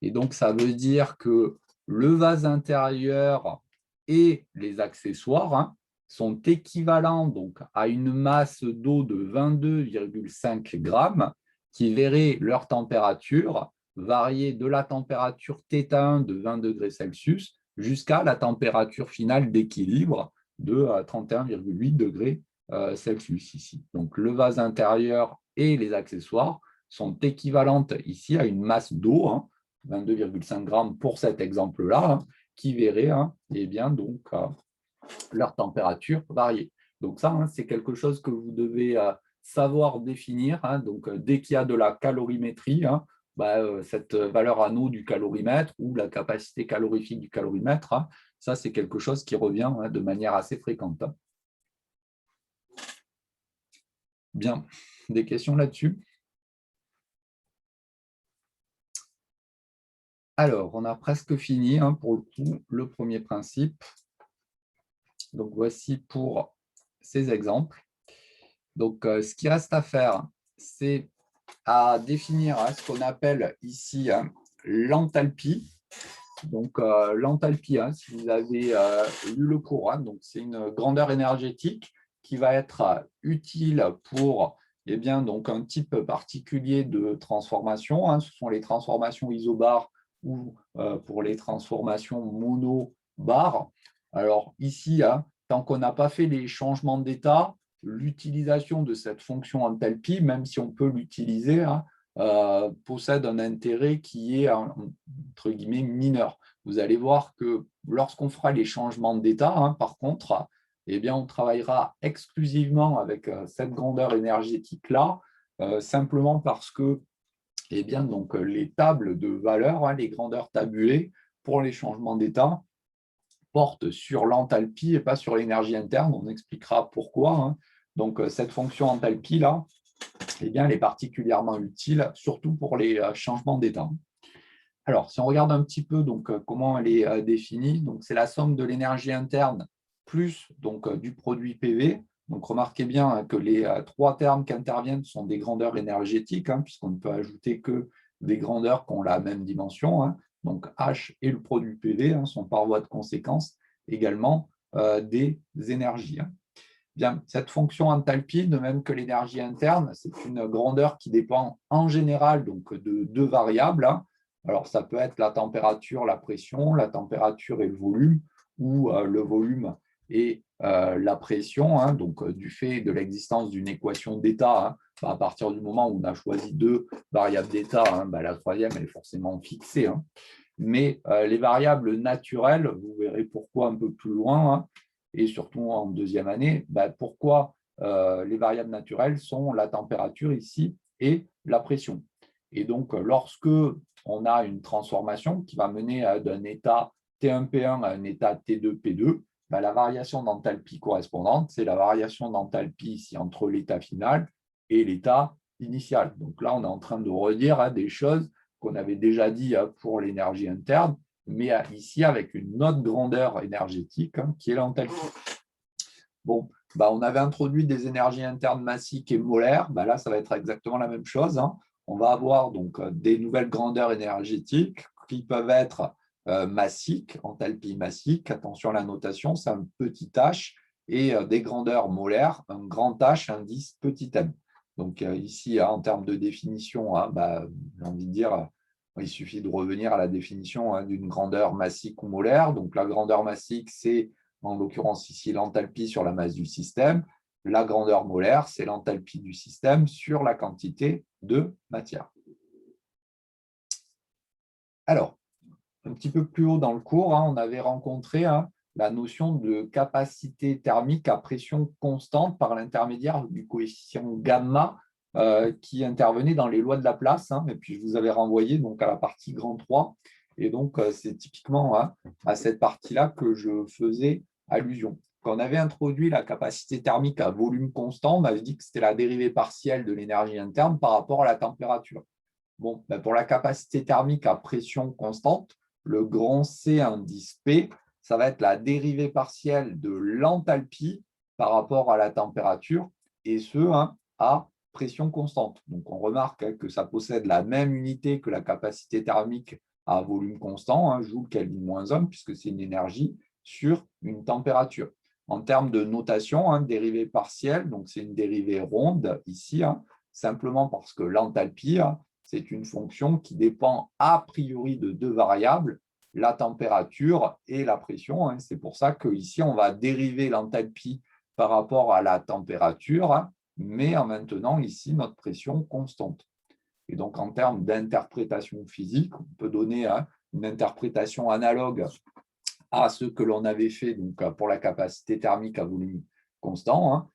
Et donc, ça veut dire que le vase intérieur et les accessoires, hein, sont équivalents donc, à une masse d'eau de 22,5 grammes qui verrait leur température varier de la température θ1 de 20 degrés Celsius jusqu'à la température finale d'équilibre de 31,8 degrés Celsius ici. Donc, le vase intérieur et les accessoires sont équivalentes ici à une masse d'eau, 22,5 grammes pour cet exemple-là, qui verrait eh bien, donc, leur température varier. Donc ça, c'est quelque chose que vous devez savoir définir. Donc, dès qu'il y a de la calorimétrie, cette valeur anneau du calorimètre ou la capacité calorifique du calorimètre, ça, c'est quelque chose qui revient de manière assez fréquente. Bien, des questions là-dessus? Alors, on a presque fini pour le coup, le premier principe. Donc, voici pour ces exemples. Donc, ce qui reste à faire, c'est à définir ce qu'on appelle ici l'enthalpie. Donc, l'enthalpie, si vous avez lu le cours, donc c'est une grandeur énergétique qui va être utile pour donc un type particulier de transformation. Ce sont les transformations isobars ou pour les transformations monobar. Alors ici, tant qu'on n'a pas fait les changements d'état, l'utilisation de cette fonction enthalpie, même si on peut l'utiliser, possède un intérêt qui est entre guillemets mineur. Vous allez voir que lorsqu'on fera les changements d'état, par contre, on travaillera exclusivement avec cette grandeur énergétique-là, simplement parce que donc, les tables de valeurs, les grandeurs tabulées pour les changements d'état, portent sur l'enthalpie et pas sur l'énergie interne. On expliquera pourquoi. Donc, cette fonction enthalpie-là, elle est particulièrement utile, surtout pour les changements d'état. Alors, si on regarde un petit peu donc, comment elle est définie, donc c'est la somme de l'énergie interne plus donc, du produit PV. Donc, remarquez bien que les trois termes qui interviennent sont des grandeurs énergétiques, puisqu'on ne peut ajouter que des grandeurs qui ont la même dimension. Donc, H et le produit PV sont par voie de conséquence également des énergies. Bien, cette fonction enthalpie, de même que l'énergie interne, c'est une grandeur qui dépend en général donc, de deux variables. Alors, ça peut être la température, la pression, la température et le volume, ou le volume et la pression, donc du fait de l'existence d'une équation d'état. À partir du moment où on a choisi deux variables d'état, la troisième elle est forcément fixée. Mais les variables naturelles, vous verrez pourquoi un peu plus loin, et surtout en deuxième année, pourquoi les variables naturelles sont la température ici et la pression. Et donc, lorsque on a une transformation qui va mener d'un état T1P1 à un état T2P2, la variation d'enthalpie correspondante, c'est la variation d'enthalpie ici entre l'état final et l'état initial. Donc là, on est en train de redire des choses qu'on avait déjà dit pour l'énergie interne, mais ici avec une autre grandeur énergétique qui est l'enthalpie. Bon, on avait introduit des énergies internes massiques et molaires. Là, ça va être exactement la même chose. On va avoir donc des nouvelles grandeurs énergétiques qui peuvent être massiques, enthalpie massique. Attention à la notation, c'est un petit h, et des grandeurs molaires, un grand H, indice petit m. Donc ici, en termes de définition, j'ai envie de dire, il suffit de revenir à la définition d'une grandeur massique ou molaire. Donc la grandeur massique, c'est en l'occurrence ici l'enthalpie sur la masse du système. La grandeur molaire, c'est l'enthalpie du système sur la quantité de matière. Alors, un petit peu plus haut dans le cours, on avait rencontré la notion de capacité thermique à pression constante par l'intermédiaire du coefficient gamma qui intervenait dans les lois de Laplace. Et puis, je vous avais renvoyé donc, à la partie grand 3. Et donc, c'est typiquement à cette partie-là que je faisais allusion. Quand on avait introduit la capacité thermique à volume constant, on avait dit que c'était la dérivée partielle de l'énergie interne par rapport à la température. Bon, pour la capacité thermique à pression constante, le grand C indice P, ça va être la dérivée partielle de l'enthalpie par rapport à la température, et ce, à pression constante. Donc, on remarque que ça possède la même unité que la capacité thermique à volume constant, joule Kelvin moins 1, puisque c'est une énergie sur une température. En termes de notation, dérivée partielle, donc c'est une dérivée ronde ici, simplement parce que l'enthalpie, c'est une fonction qui dépend a priori de deux variables, la température et la pression. C'est pour ça qu'ici, on va dériver l'enthalpie par rapport à la température, mais en maintenant ici notre pression constante. Et donc, en termes d'interprétation physique, on peut donner une interprétation analogue à ce que l'on avait fait donc, pour la capacité thermique à volume constant.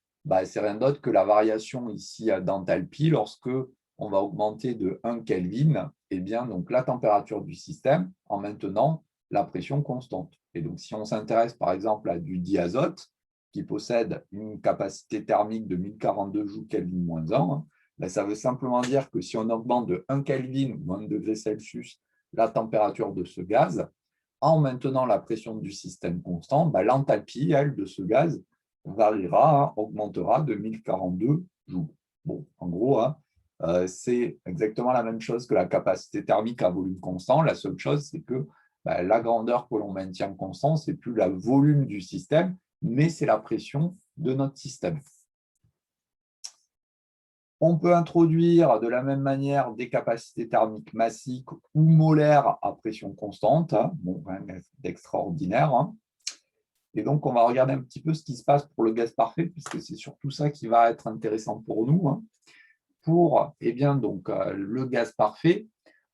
C'est rien d'autre que la variation ici d'enthalpie lorsque on va augmenter de 1 Kelvin, eh bien, donc, la température du système en maintenant la pression constante. Et donc, si on s'intéresse par exemple à du diazote, qui possède une capacité thermique de 1042 joules Kelvin moins 1, ça veut simplement dire que si on augmente de 1 Kelvin ou 1 degré Celsius la température de ce gaz, en maintenant la pression du système constant, l'enthalpie, elle, de ce gaz variera, augmentera de 1042 joules. Bon, en gros, c'est exactement la même chose que la capacité thermique à volume constant. La seule chose, c'est que la grandeur que l'on maintient constant, ce n'est plus le volume du système, mais c'est la pression de notre système. On peut introduire de la même manière des capacités thermiques massiques ou molaires à pression constante, bon, rien d'extraordinaire. Et donc, on va regarder un petit peu ce qui se passe pour le gaz parfait, puisque c'est surtout ça qui va être intéressant pour nous. Pour donc, le gaz parfait,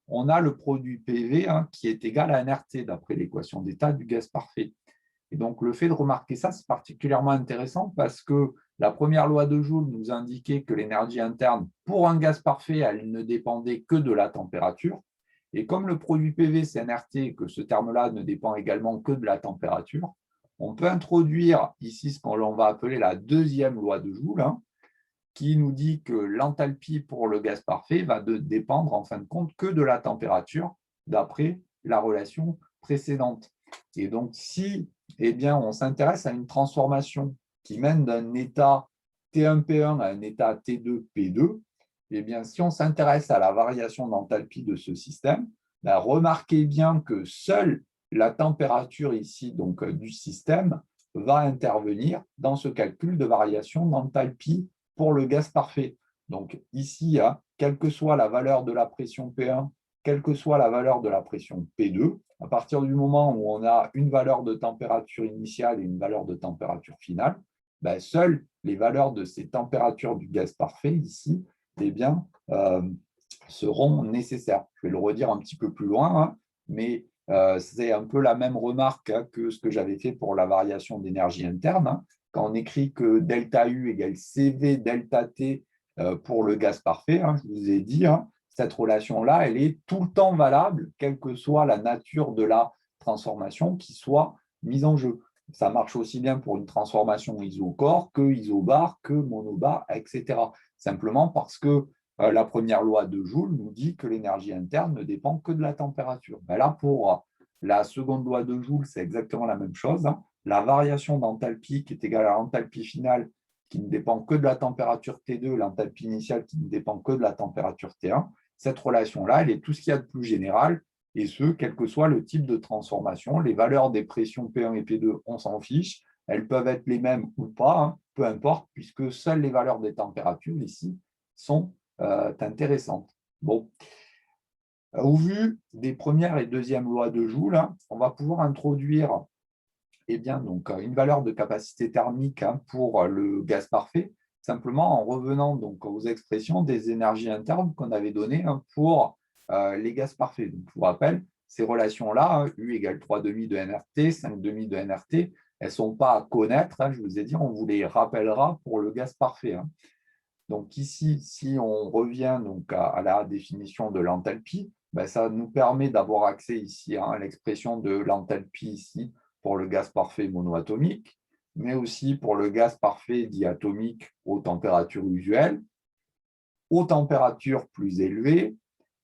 on a le produit PV qui est égal à nRT, d'après l'équation d'état du gaz parfait. Et donc, le fait de remarquer ça, c'est particulièrement intéressant parce que la première loi de Joule nous indiquait que l'énergie interne, pour un gaz parfait, elle ne dépendait que de la température. Et comme le produit PV, c'est nRT, et que ce terme-là ne dépend également que de la température, on peut introduire ici ce qu'on va appeler la deuxième loi de Joule, qui nous dit que l'enthalpie pour le gaz parfait va dépendre, en fin de compte, que de la température, d'après la relation précédente. Et donc, si on s'intéresse à une transformation qui mène d'un état T1P1 à un état T2P2, si on s'intéresse à la variation d'enthalpie de ce système, remarquez bien que seule la température ici donc, du système va intervenir dans ce calcul de variation d'enthalpie pour le gaz parfait. Donc ici, quelle que soit la valeur de la pression P1, quelle que soit la valeur de la pression P2, à partir du moment où on a une valeur de température initiale et une valeur de température finale, seules les valeurs de ces températures du gaz parfait ici seront nécessaires. Je vais le redire un petit peu plus loin, mais c'est un peu la même remarque que ce que j'avais fait pour la variation d'énergie interne. Quand on écrit que delta U égale CV delta T pour le gaz parfait, je vous ai dit, cette relation-là, elle est tout le temps valable, quelle que soit la nature de la transformation qui soit mise en jeu. Ça marche aussi bien pour une transformation isocore que isobar, que monobar, etc. Simplement parce que la première loi de Joule nous dit que l'énergie interne ne dépend que de la température. Là, pour la seconde loi de Joule, c'est exactement la même chose. La variation d'enthalpie qui est égale à l'enthalpie finale qui ne dépend que de la température T2, l'enthalpie initiale qui ne dépend que de la température T1, cette relation-là, elle est tout ce qu'il y a de plus général, et ce, quel que soit le type de transformation. Les valeurs des pressions P1 et P2, on s'en fiche, elles peuvent être les mêmes ou pas, peu importe, puisque seules les valeurs des températures ici sont intéressantes. Bon. Au vu des premières et deuxième lois de Joule, on va pouvoir introduire donc, une valeur de capacité thermique pour le gaz parfait, simplement en revenant donc, aux expressions des énergies internes qu'on avait données pour les gaz parfaits. Donc, je vous rappelle, ces relations-là, U égale 3,5 de nRT, 5,5 de nRT, elles ne sont pas à connaître, je vous ai dit, on vous les rappellera pour le gaz parfait. Donc ici, si on revient donc à la définition de l'enthalpie, ça nous permet d'avoir accès ici à l'expression de l'enthalpie ici pour le gaz parfait monoatomique, mais aussi pour le gaz parfait diatomique aux températures usuelles, aux températures plus élevées.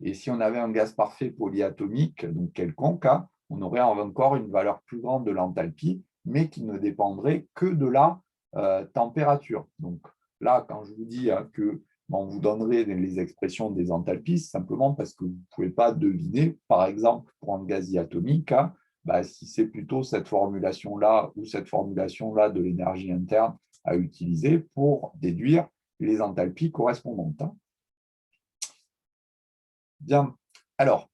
Et si on avait un gaz parfait polyatomique, donc quelconque, on aurait encore une valeur plus grande de l'enthalpie, mais qui ne dépendrait que de la température. Donc là, quand je vous dis que on vous donnerait les expressions des enthalpies, c'est simplement parce que vous ne pouvez pas deviner, par exemple, pour un gaz diatomique, si c'est plutôt cette formulation-là ou cette formulation-là de l'énergie interne à utiliser pour déduire les enthalpies correspondantes. Bien, alors,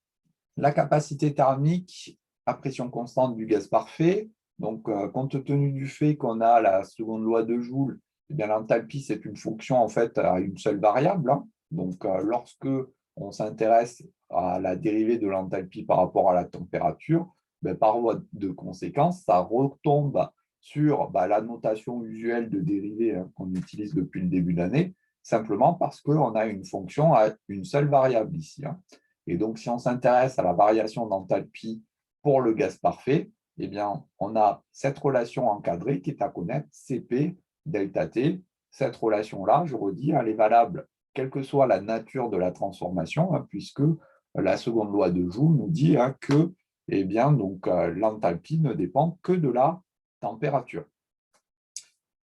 la capacité thermique à pression constante du gaz parfait. Donc, compte tenu du fait qu'on a la seconde loi de Joule, eh bien l'enthalpie, c'est une fonction en fait à une seule variable. Donc, lorsque on s'intéresse à la dérivée de l'enthalpie par rapport à la température, par voie de conséquence, ça retombe sur la notation usuelle de dérivée qu'on utilise depuis le début d'année, simplement parce qu'on a une fonction à une seule variable ici. Et donc, si on s'intéresse à la variation d'enthalpie pour le gaz parfait, eh bien, on a cette relation encadrée qui est à connaître, Cp delta T. Cette relation-là, je redis, elle est valable quelle que soit la nature de la transformation, puisque la seconde loi de Joule nous dit que l'enthalpie ne dépend que de la température.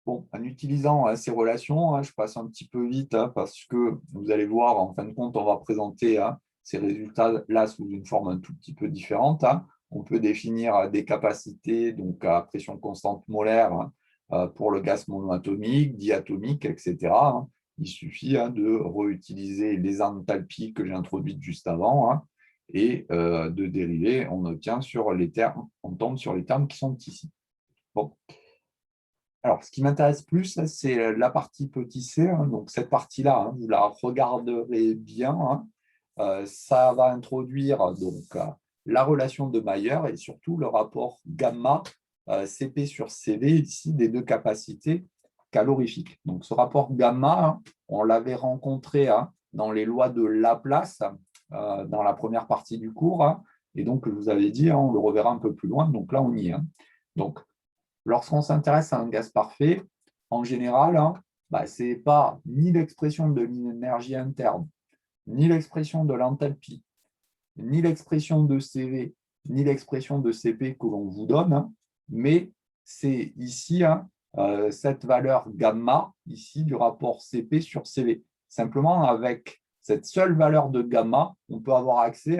Bon, en utilisant ces relations, je passe un petit peu vite parce que vous allez voir, en fin de compte, on va présenter ces résultats-là sous une forme un tout petit peu différente. On peut définir des capacités donc à pression constante molaire pour le gaz monoatomique, diatomique, etc. Il suffit de réutiliser les enthalpies que j'ai introduites juste avant et de dériver, on obtient sur les termes, on tombe sur les termes qui sont ici. Bon. Alors, ce qui m'intéresse plus, c'est la partie petit c. Donc, cette partie-là, vous la regarderez bien. Ça va introduire donc, la relation de Mayer et surtout le rapport gamma Cp sur Cv ici des deux capacités calorifiques. Donc, ce rapport gamma, on l'avait rencontré dans les lois de Laplace dans la première partie du cours. Et donc, je vous avais dit, on le reverra un peu plus loin. Donc là, on y est. Donc, lorsqu'on s'intéresse à un gaz parfait, en général, ce n'est pas ni l'expression de l'énergie interne, ni l'expression de l'enthalpie, ni l'expression de Cv, ni l'expression de Cp que l'on vous donne, mais c'est ici cette valeur gamma, ici du rapport Cp sur Cv. Simplement, avec cette seule valeur de gamma, on peut avoir accès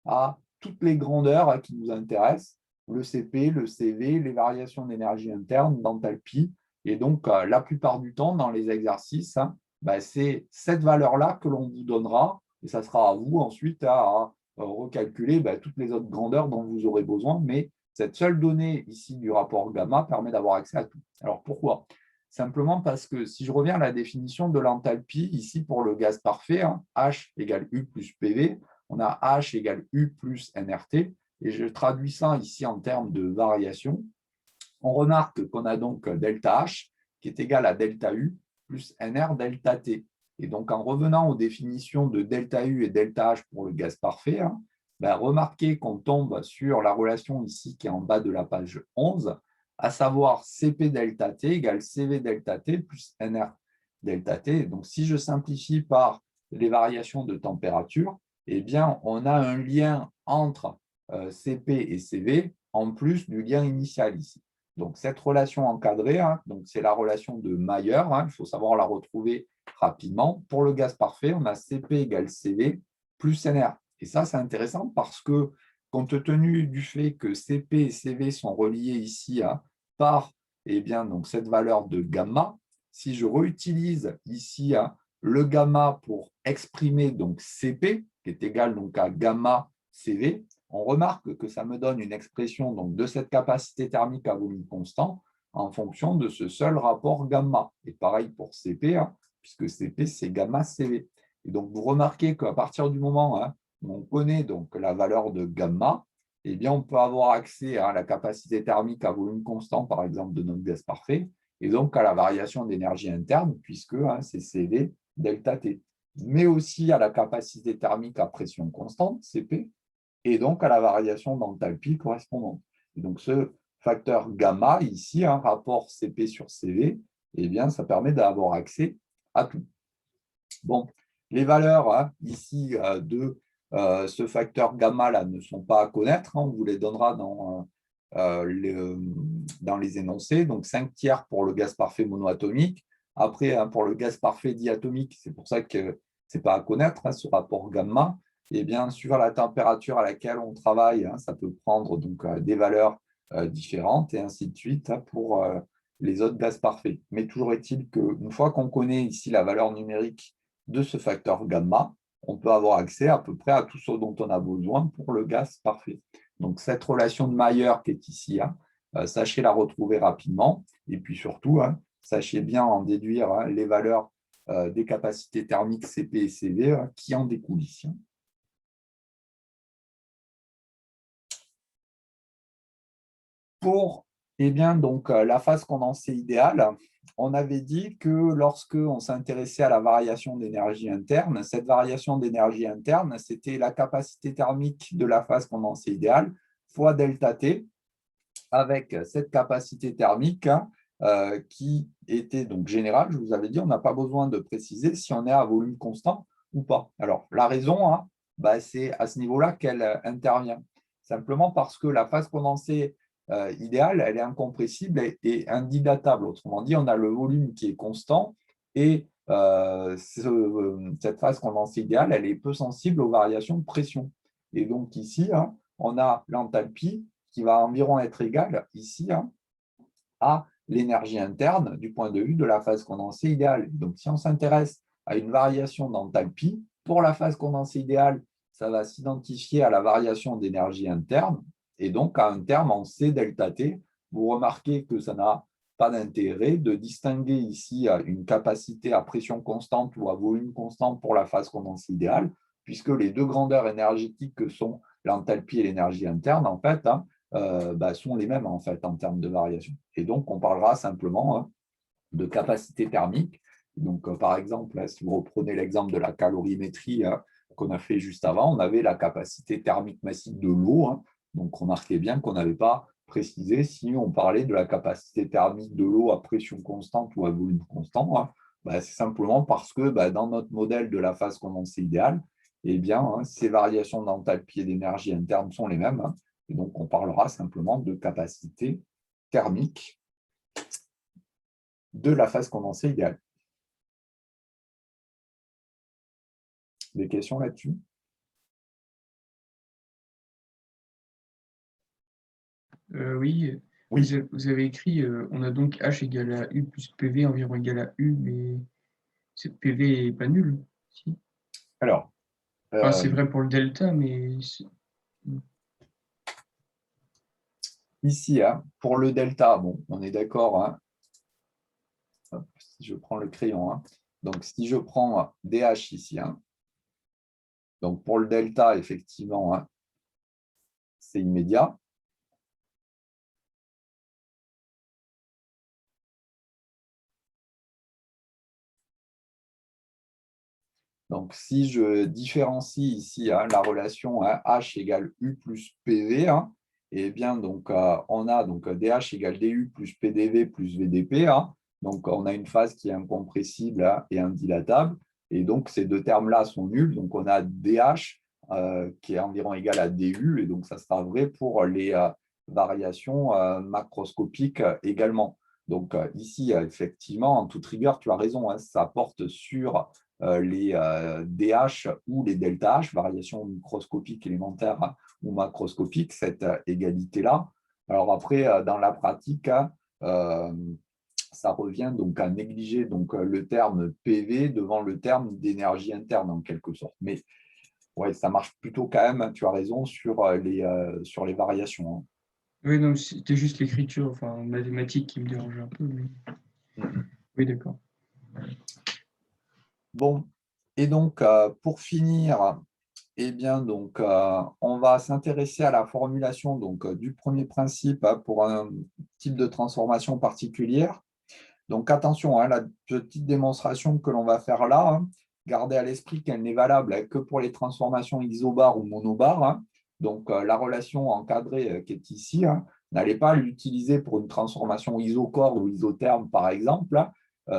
à toutes les grandeurs qui nous intéressent, le Cp, le Cv, les variations d'énergie interne, d'enthalpie. Et donc, la plupart du temps, dans les exercices, c'est cette valeur-là que l'on vous donnera, et ça sera à vous ensuite à recalculer toutes les autres grandeurs dont vous aurez besoin, mais cette seule donnée ici du rapport gamma permet d'avoir accès à tout. Alors, pourquoi ? Simplement parce que si je reviens à la définition de l'enthalpie, ici pour le gaz parfait, H égale U plus PV, on a H égale U plus nRT, et je traduis ça ici en termes de variation. On remarque qu'on a donc delta H qui est égal à delta U plus NR delta T. Et donc, en revenant aux définitions de delta U et delta H pour le gaz parfait, remarquez qu'on tombe sur la relation ici qui est en bas de la page 11, à savoir Cp delta T égale Cv delta T plus NR delta T. Donc, si je simplifie par les variations de température, eh bien, on a un lien entre Cp et Cv en plus du lien initial ici. Donc, cette relation encadrée, c'est la relation de Mayer, il faut savoir la retrouver rapidement. Pour le gaz parfait, on a Cp égale Cv plus Nr. Et ça, c'est intéressant parce que, compte tenu du fait que Cp et Cv sont reliés ici par donc, cette valeur de gamma, si je réutilise ici le gamma pour exprimer donc Cp, qui est égal donc, à gamma Cv, on remarque que ça me donne une expression donc, de cette capacité thermique à volume constant en fonction de ce seul rapport gamma. Et pareil pour Cp, puisque Cp, c'est gamma Cv. Et donc, vous remarquez qu'à partir du moment où on connaît donc, la valeur de gamma, eh bien, on peut avoir accès à la capacité thermique à volume constant, par exemple, de notre gaz parfait, et donc à la variation d'énergie interne, puisque c'est Cv delta T, mais aussi à la capacité thermique à pression constante, Cp, et donc à la variation d'enthalpie correspondante. Et donc, ce facteur gamma, ici, rapport Cp sur Cv, eh bien, ça permet d'avoir accès à tout. Bon, les valeurs ici de ce facteur gamma-là ne sont pas à connaître. On vous les donnera dans les énoncés. Donc, 5/3 pour le gaz parfait monoatomique. Après, pour le gaz parfait diatomique, c'est pour ça que ce n'est pas à connaître, ce rapport gamma. eh bien, suivant la température à laquelle on travaille, ça peut prendre donc, des valeurs différentes et ainsi de suite pour les autres gaz parfaits. Mais toujours est-il qu'une fois qu'on connaît ici la valeur numérique de ce facteur gamma, on peut avoir accès à peu près à tout ce dont on a besoin pour le gaz parfait. Donc, cette relation de Mayer qui est ici, sachez la retrouver rapidement. Et puis surtout, sachez bien en déduire les valeurs des capacités thermiques CP et CV qui en découlent ici. Pour donc, la phase condensée idéale, on avait dit que lorsque on s'intéressait à la variation d'énergie interne, cette variation d'énergie interne, c'était la capacité thermique de la phase condensée idéale fois delta T, avec cette capacité thermique qui était donc générale. Je vous avais dit, on n'a pas besoin de préciser si on est à volume constant ou pas. Alors, la raison, c'est à ce niveau-là qu'elle intervient. Simplement parce que la phase condensée idéale, elle est incompressible et indilatable. Autrement dit, on a le volume qui est constant et cette phase condensée idéale, elle est peu sensible aux variations de pression. Et donc ici, on a l'enthalpie qui va environ être égale ici à l'énergie interne du point de vue de la phase condensée idéale. Donc, si on s'intéresse à une variation d'enthalpie, pour la phase condensée idéale, ça va s'identifier à la variation d'énergie interne et donc à un terme en C delta T. Vous remarquez que ça n'a pas d'intérêt de distinguer ici une capacité à pression constante ou à volume constant pour la phase condensée idéale, puisque les deux grandeurs énergétiques que sont l'enthalpie et l'énergie interne, en fait, sont les mêmes en fait en termes de variation. Et donc, on parlera simplement de capacité thermique. Donc, par exemple, si vous reprenez l'exemple de la calorimétrie qu'on a fait juste avant, on avait la capacité thermique massive de l'eau. Donc, remarquez bien qu'on n'avait pas précisé si on parlait de la capacité thermique de l'eau à pression constante ou à volume constant. C'est simplement parce que dans notre modèle de la phase condensée idéale, eh bien, ces variations d'enthalpie et d'énergie interne sont les mêmes. Et donc, on parlera simplement de capacité thermique de la phase condensée idéale. Des questions là-dessus? Oui. Vous avez écrit, on a donc H égale à U plus PV environ égal à U, mais cette PV n'est pas nulle. Si. Alors, c'est vrai pour le delta, mais... Ici, pour le delta, bon, on est d'accord. Si je prends le crayon, donc si je prends DH ici, donc pour le delta, effectivement, c'est immédiat. Donc, si je différencie ici la relation H égale U plus PV, eh bien, donc, on a donc, DH égale DU plus PDV plus VDP. Donc, on a une phase qui est incompressible et indilatable. Et donc, ces deux termes-là sont nuls. Donc, on a DH qui est environ égal à DU. Et donc, ça sera vrai pour les variations macroscopiques également. Donc, ici, effectivement, en toute rigueur, tu as raison, ça porte sur les DH ou les delta H, variations microscopiques élémentaires ou macroscopiques, cette égalité-là. Alors après, dans la pratique, ça revient donc à négliger donc, le terme PV devant le terme d'énergie interne en quelque sorte. Mais ouais, ça marche plutôt quand même, tu as raison, sur les variations. Oui, non, c'était juste l'écriture, enfin mathématique qui me dérangeait un peu. Mais... Oui, d'accord. Bon, et donc pour finir, eh bien, donc, on va s'intéresser à la formulation donc, du premier principe pour un type de transformation particulière. Donc attention, la petite démonstration que l'on va faire là, gardez à l'esprit qu'elle n'est valable que pour les transformations isobars ou monobars. Donc la relation encadrée qui est ici, n'allez pas l'utiliser pour une transformation isocorde ou isotherme par exemple,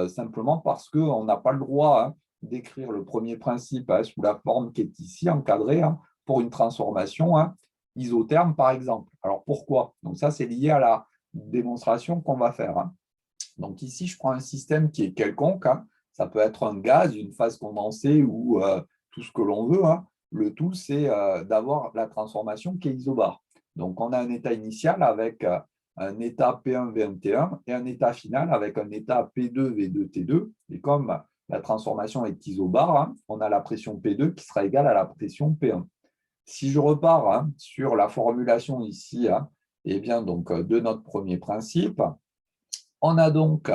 simplement parce qu'on n'a pas le droit d'écrire le premier principe sous la forme qui est ici encadrée pour une transformation isotherme par exemple. Alors pourquoi? Donc ça c'est lié à la démonstration qu'on va faire. Donc ici, je prends un système qui est quelconque. Ça peut être un gaz, une phase condensée ou tout ce que l'on veut. le tout, c'est d'avoir la transformation qui est isobar. Donc, on a un état initial avec un état P1, V1, T1 et un état final avec un état P2, V2, T2. Et comme la transformation est isobar, on a la pression P2 qui sera égale à la pression P1. Si je repars sur la formulation ici eh bien, donc, de notre premier principe, on a donc,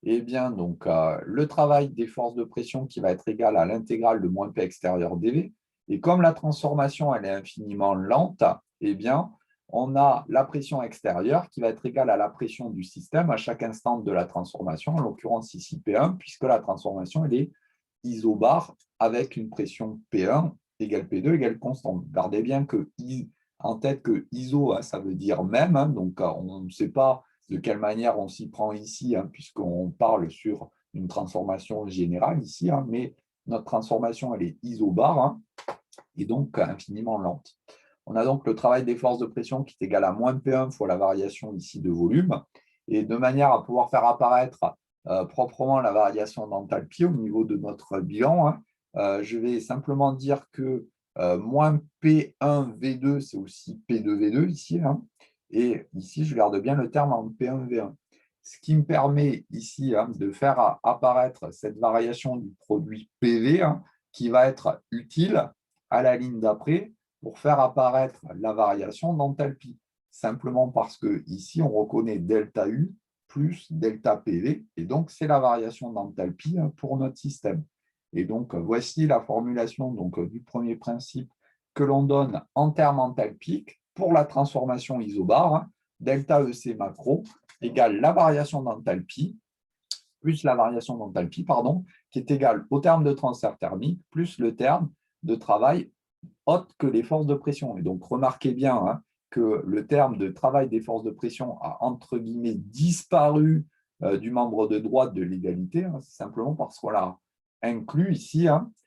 le travail des forces de pression qui va être égal à l'intégrale de moins P extérieur dV. Et comme la transformation elle est infiniment lente, eh bien, on a la pression extérieure qui va être égale à la pression du système à chaque instant de la transformation, en l'occurrence ici P1, puisque la transformation elle est isobar avec une pression P1 égale P2 égale constante. Gardez bien en tête que iso, ça veut dire même, donc on ne sait pas de quelle manière on s'y prend ici, puisqu'on parle sur une transformation générale ici, mais notre transformation elle est isobar et donc infiniment lente. On a donc le travail des forces de pression qui est égal à moins P1 fois la variation ici de volume, et de manière à pouvoir faire apparaître proprement la variation d'enthalpie au niveau de notre bilan, je vais simplement dire que moins P1 V2, c'est aussi P2 V2 ici, et ici, je garde bien le terme en P1 V1. Ce qui me permet ici de faire apparaître cette variation du produit PV qui va être utile à la ligne d'après pour faire apparaître la variation d'enthalpie. Simplement parce que ici, on reconnaît delta U plus delta PV, et donc c'est la variation d'enthalpie pour notre système. Et donc, voici la formulation du premier principe que l'on donne en termes enthalpiques pour la transformation isobar, delta EC macro égale la variation d'enthalpie plus la variation d'enthalpie, qui est égale au terme de transfert thermique plus le terme de travail autre que les forces de pression. Et donc, remarquez bien que le terme de travail des forces de pression a, entre guillemets, disparu du membre de droite de l'égalité. C'est simplement parce qu'on l'a inclus ici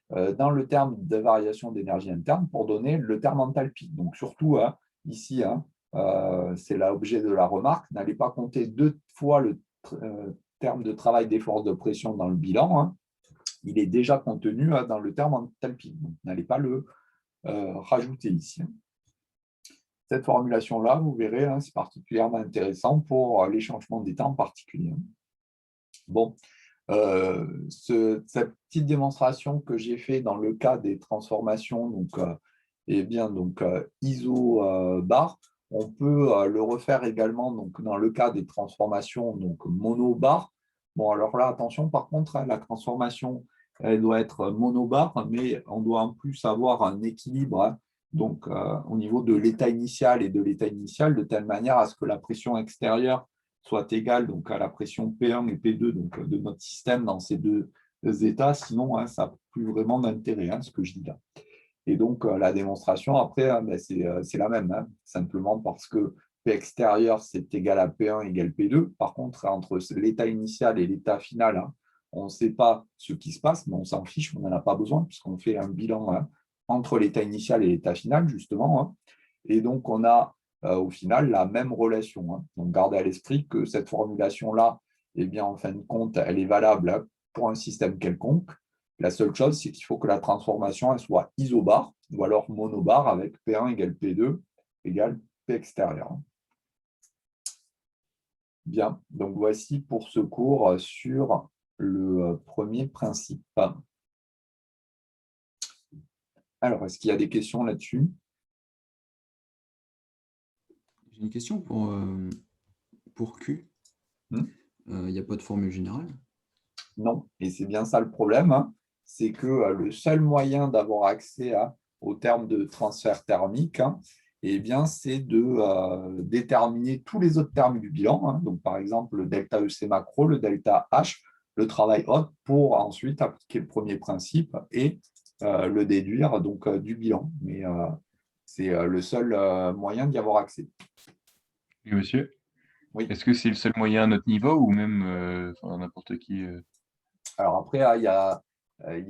dans le terme de variation d'énergie interne pour donner le terme enthalpie. Donc, surtout, ici, c'est l'objet de la remarque, n'allez pas compter 2 fois le terme de travail des forces de pression dans le bilan. Il est déjà contenu dans le terme enthalpie. Donc, n'allez pas le rajouter ici. Cette formulation-là, vous verrez, c'est particulièrement intéressant pour les changements d'état en particulier. Bon, cette petite démonstration que j'ai fait dans le cas des transformations iso-bar, on peut le refaire également dans le cas des transformations mono-bar. Bon, alors là, attention, par contre, la transformation elle doit être monobar, mais on doit en plus avoir un équilibre au niveau de l'état initial et de l'état initial, de telle manière à ce que la pression extérieure soit égale à la pression P1 et P2 de notre système dans ces deux états, sinon ça n'a plus vraiment d'intérêt, ce que je dis là. Et donc la démonstration, après, c'est la même, simplement parce que P extérieur, c'est égal à P1 égale P2. Par contre, entre l'état initial et l'état final, on ne sait pas ce qui se passe, mais on s'en fiche, on n'en a pas besoin, puisqu'on fait un bilan entre l'état initial et l'état final, justement. Et donc, on a au final la même relation. Donc, gardez à l'esprit que cette formulation-là, en fin de compte, elle est valable pour un système quelconque. La seule chose, c'est qu'il faut que la transformation elle soit isobar, ou alors monobar, avec P1 égale P2 égale P extérieur. Bien, donc voici pour ce cours sur le premier principe. Alors, est-ce qu'il y a des questions là-dessus? J'ai une question pour Q. Il n'y a pas de formule générale? Non, et c'est bien ça le problème, c'est que le seul moyen d'avoir accès au terme de transfert thermique, c'est de déterminer tous les autres termes du bilan, donc par exemple le delta EC macro, le delta H, le travail hot, pour ensuite appliquer le premier principe et le déduire du bilan. Mais c'est le seul moyen d'y avoir accès. Oui, monsieur. Oui. Est-ce que c'est le seul moyen à notre niveau ou même n'importe qui Alors après, il y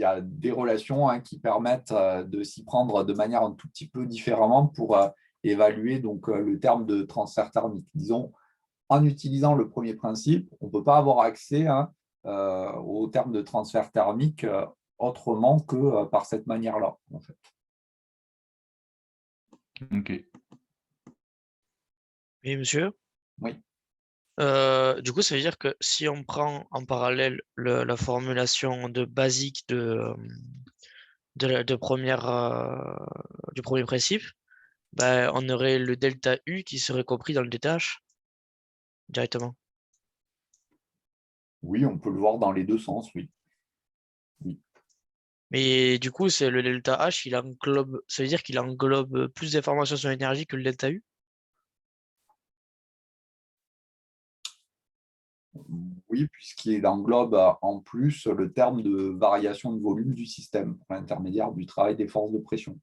a des relations qui permettent de s'y prendre de manière un tout petit peu différemment pour évaluer le terme de transfert thermique. Disons, en utilisant le premier principe, on ne peut pas avoir accès au terme de transfert thermique autrement que par cette manière-là, en fait. Ok. Oui, monsieur. Oui. Du coup, ça veut dire que si on prend en parallèle la formulation de basique de première, du premier principe, ben, on aurait le delta U qui serait compris dans le delta H directement. Oui, on peut le voir dans les deux sens, oui. Mais du coup, c'est le delta H, il englobe, ça veut dire qu'il englobe plus d'informations sur l'énergie que le delta U? Oui, puisqu'il englobe en plus le terme de variation de volume du système par l'intermédiaire du travail des forces de pression.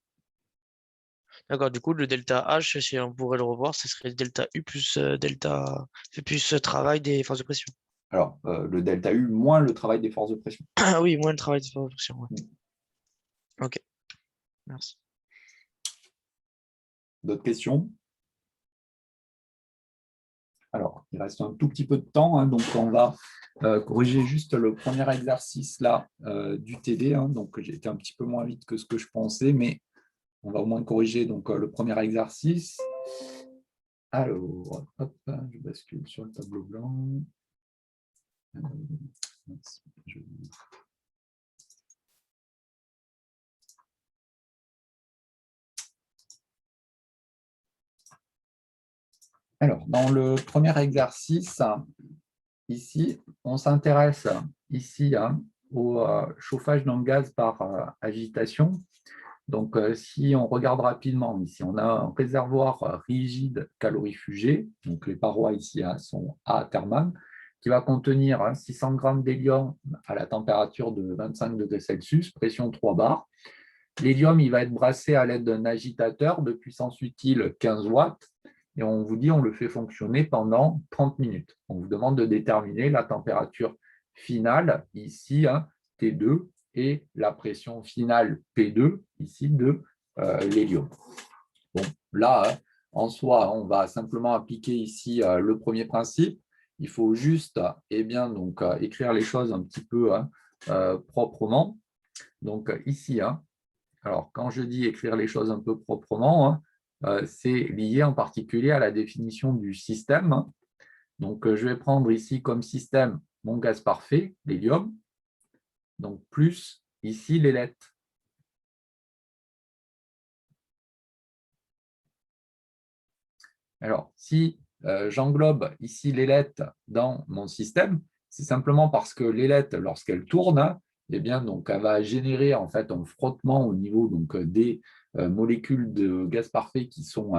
D'accord, du coup, le delta H, si on pourrait le revoir, ce serait delta U plus delta, plus travail des forces de pression. Alors, le delta U moins le travail des forces de pression. Ah oui, moins le travail des forces de pression. Ouais. Ok, merci. D'autres questions? Alors, il reste un tout petit peu de temps, hein, donc on va corriger juste le premier exercice là du TD. Hein, donc, j'ai été un petit peu moins vite que ce que je pensais, mais on va au moins corriger donc, le premier exercice. Alors, hop, je bascule sur le tableau blanc. Alors, dans le premier exercice, ici, on s'intéresse ici au chauffage d'un gaz par agitation. Donc, si on regarde rapidement, ici, on a un réservoir rigide calorifugé. Donc, les parois ici sont athermales, qui va contenir 600 grammes d'hélium à la température de 25 degrés Celsius, pression 3 bars. L'hélium, il va être brassé à l'aide d'un agitateur de puissance utile 15 watts. Et on vous dit, on le fait fonctionner pendant 30 minutes. On vous demande de déterminer la température finale, ici, T2, et la pression finale P2, ici, de l'hélium. Bon, là, en soi, on va simplement appliquer ici le premier principe. Il faut juste donc, écrire les choses un petit peu proprement. Donc, ici, alors, quand je dis écrire les choses un peu proprement, c'est lié en particulier à la définition du système. Donc, je vais prendre ici comme système mon gaz parfait, l'hélium, donc plus ici l'élette. Alors, si j'englobe ici l'élette dans mon système, c'est simplement parce que l'élette, lorsqu'elle tourne, donc, elle va générer en fait un frottement au niveau donc, des molécules de gaz parfait qui sont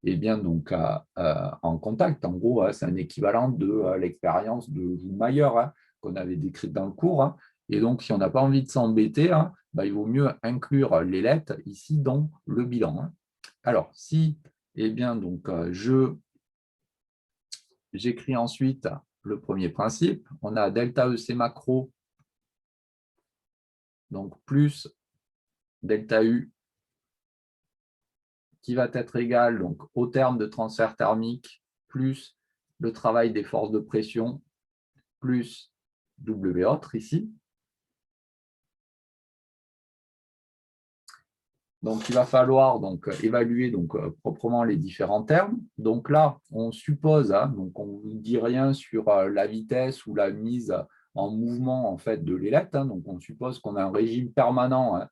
donc, en contact. En gros, c'est un équivalent de l'expérience de Mayer qu'on avait décrite dans le cours. Et donc, si on n'a pas envie de s'embêter, il vaut mieux inclure l'élette ici dans le bilan. Alors, si donc, j'écris ensuite le premier principe, on a delta EC macro, donc plus delta U qui va être égal donc, au terme de transfert thermique plus le travail des forces de pression plus W autre ici. Donc, il va falloir donc, évaluer donc, proprement les différents termes. Donc là, on suppose, donc on ne vous dit rien sur la vitesse ou la mise en mouvement en fait, de l'élette. Donc, on suppose qu'on a un régime permanent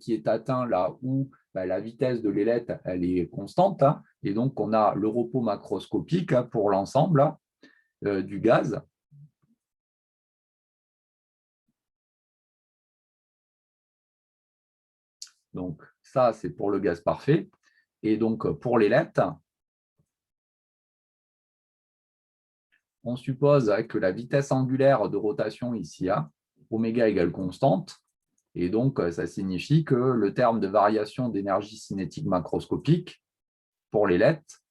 qui est atteint là où la vitesse de l'élette elle est constante. Et donc, on a le repos macroscopique pour l'ensemble du gaz. Donc, ça, c'est pour le gaz parfait. Et donc, pour l'élette, on suppose que la vitesse angulaire de rotation ici, oméga égale constante. Et donc, ça signifie que le terme de variation d'énergie cinétique macroscopique pour l'élette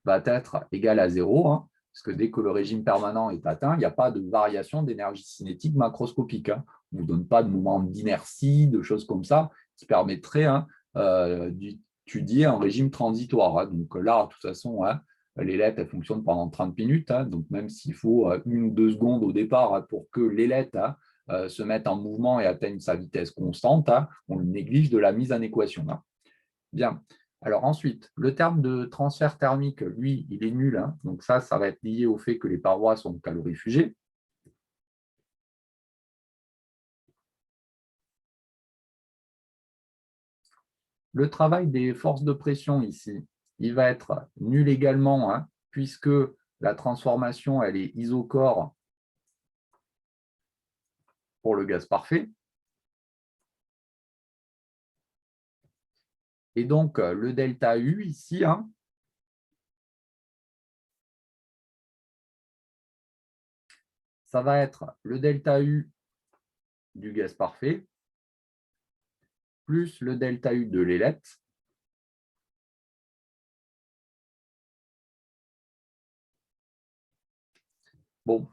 va être égal à 0, parce que dès que le régime permanent est atteint, il n'y a pas de variation d'énergie cinétique macroscopique. On ne vous donne pas de mouvement d'inertie, de choses comme ça, qui permettraient d'étudier un régime transitoire. Donc là, de toute façon, l'élette, elle fonctionne pendant 30 minutes. Donc même s'il faut 1 ou 2 secondes au départ pour que l'élette se mette en mouvement et atteigne sa vitesse constante, on le néglige de la mise en équation. Bien. Alors ensuite, le terme de transfert thermique, lui, il est nul. Hein. Donc ça va être lié au fait que les parois sont calorifugées. Le travail des forces de pression ici, il va être nul également, hein, puisque la transformation, elle est isochore pour le gaz parfait. Et donc, le delta U ici, hein, ça va être le delta U du gaz parfait plus le delta U de l'élette Bon,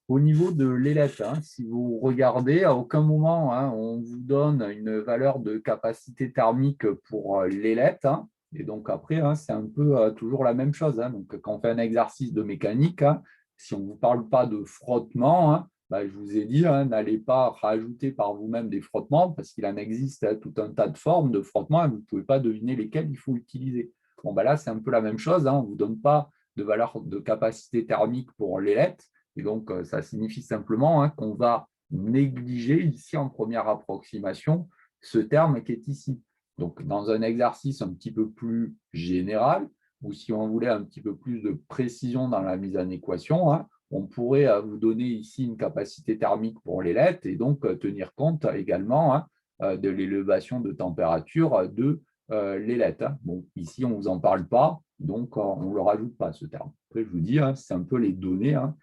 au niveau de l'élette, hein, si vous regardez, à aucun moment hein, on vous donne une valeur de capacité thermique pour l'élette. Hein, et donc après, hein, c'est un peu toujours la même chose. Hein, donc quand on fait un exercice de mécanique, hein, si on ne vous parle pas de frottement, hein, bah, je vous ai dit, hein, n'allez pas rajouter par vous-même des frottements parce qu'il en existe hein, tout un tas de formes de frottements et vous ne pouvez pas deviner lesquelles il faut utiliser. Bon, bah là, c'est un peu la même chose. Hein, on ne vous donne pas de valeur de capacité thermique pour l'élette. Et donc, ça signifie simplement hein, qu'on va négliger ici en première approximation ce terme qui est ici. Donc, dans un exercice un petit peu plus général, ou si on voulait un petit peu plus de précision dans la mise en équation, hein, on pourrait vous donner ici une capacité thermique pour l'élette et donc tenir compte également hein, de l'élévation de température de l'élette. Hein. Bon, ici, on ne vous en parle pas, donc on ne le rajoute pas, ce terme. Après, je vous dis, hein, c'est un peu les données hein,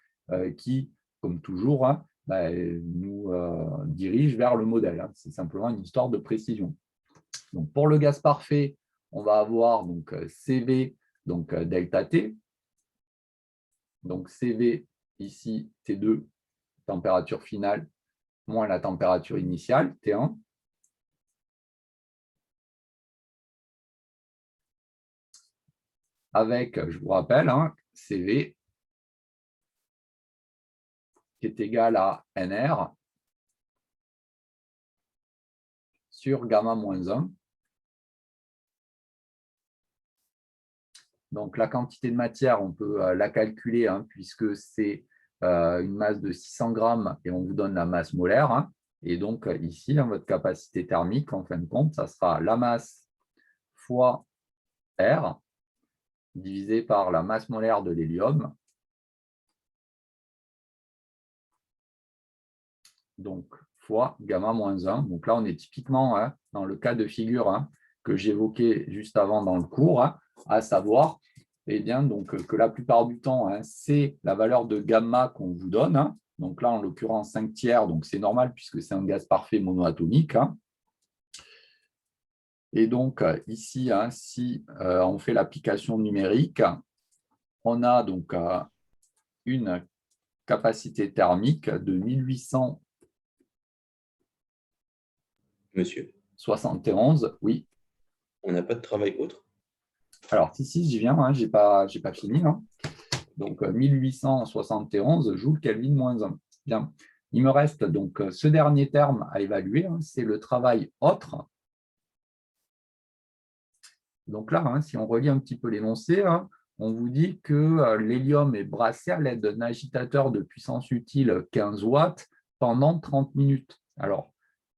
qui, comme toujours, hein, bah, nous dirigent vers le modèle. Hein. C'est simplement une histoire de précision. Donc, pour le gaz parfait, on va avoir donc, CV, donc delta T. Donc, CV, ici, T2, température finale, moins la température initiale, T1. Avec, je vous rappelle, hein, CV qui est égal à NR sur gamma moins 1. Donc, la quantité de matière, on peut la calculer hein, puisque c'est une masse de 600 grammes et on vous donne la masse molaire. Hein. Et donc, ici, hein, votre capacité thermique, en fin de compte, ça sera la masse fois R divisé par la masse molaire de l'hélium. Donc, fois gamma moins 1. Donc là, on est typiquement hein, dans le cas de figure hein, que j'évoquais juste avant dans le cours, hein, à savoir eh bien, donc, que la plupart du temps, hein, c'est la valeur de gamma qu'on vous donne. Hein. Donc là, en l'occurrence, 5 tiers, donc c'est normal puisque c'est un gaz parfait monoatomique. Hein. Et donc, ici, hein, si on fait l'application numérique, on a donc une capacité thermique de 1800 Monsieur, 71, oui. on n'a pas de travail autre? Alors, si, j'y viens, hein, je n'ai pas fini. Hein. Donc, 1871 joules Kelvin moins 1. Bien. Il me reste donc ce dernier terme à évaluer, hein, c'est le travail autre. Donc là, hein, si on relit un petit peu l'énoncé, hein, on vous dit que l'hélium est brassé à l'aide d'un agitateur de puissance utile 15 watts pendant 30 minutes. Alors,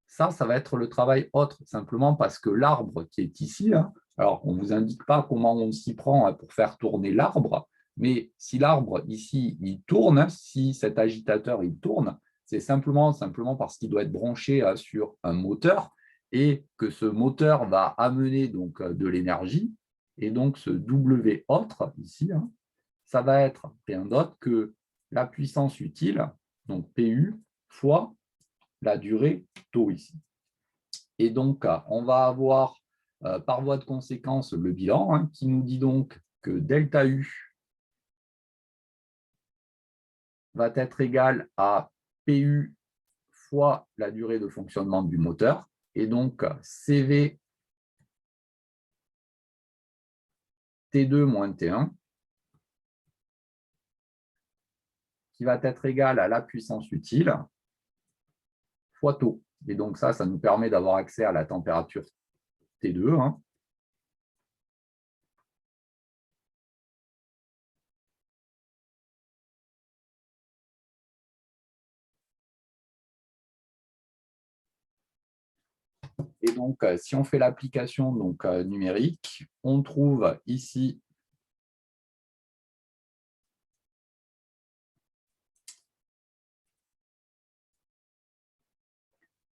ça va être le travail autre, simplement parce que l'arbre qui est ici, hein, alors on ne vous indique pas comment on s'y prend pour faire tourner l'arbre, mais si l'arbre ici, il tourne, si cet agitateur, il tourne, c'est simplement parce qu'il doit être branché sur un moteur et que ce moteur va amener donc de l'énergie. Et donc, ce W autre, ici, hein, ça va être rien d'autre que la puissance utile, donc PU, fois la durée taux ici. Et donc, on va avoir par voie de conséquence le bilan hein, qui nous dit donc que delta U va être égal à PU fois la durée de fonctionnement du moteur. Et donc, CV T2 moins T1 qui va être égal à la puissance utile fois taux. Et donc ça nous permet d'avoir accès à la température T2. Hein. donc, si on fait l'application numérique, on trouve ici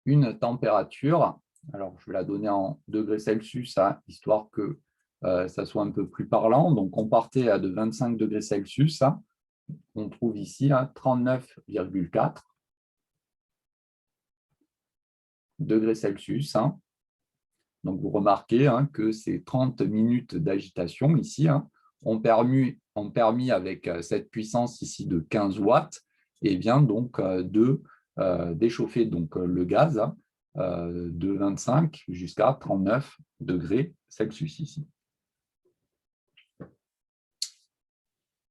une température. Alors, je vais la donner en degrés Celsius, histoire que ça soit un peu plus parlant. Donc, on partait de 25 degrés Celsius. On trouve ici 39,4 degrés Celsius. Donc, vous remarquez que ces 30 minutes d'agitation ici ont permis, avec cette puissance ici de 15 watts, et bien donc d'échauffer le gaz de 25 jusqu'à 39 degrés Celsius ici.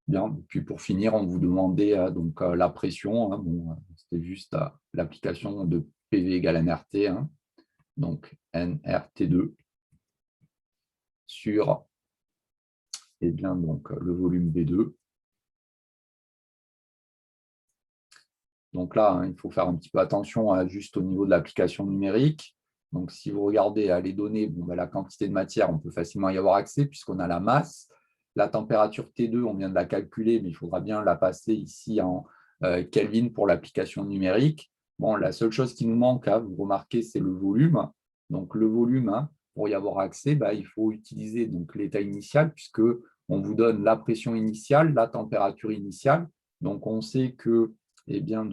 Bien, puis pour finir, on vous demandait la pression. C'était juste l'application de PV égale nRT, donc nRT2 sur le volume V2. Donc là, il faut faire un petit peu attention juste au niveau de l'application numérique. Donc si vous regardez les données, la quantité de matière, on peut facilement y avoir accès puisqu'on a la masse. La température T2, on vient de la calculer, mais il faudra bien la passer ici en Kelvin pour l'application numérique. Bon, la seule chose qui nous manque, vous remarquez, c'est le volume. Donc le volume, pour y avoir accès, il faut utiliser l'état initial puisque on vous donne la pression initiale, la température initiale. Donc on sait que P1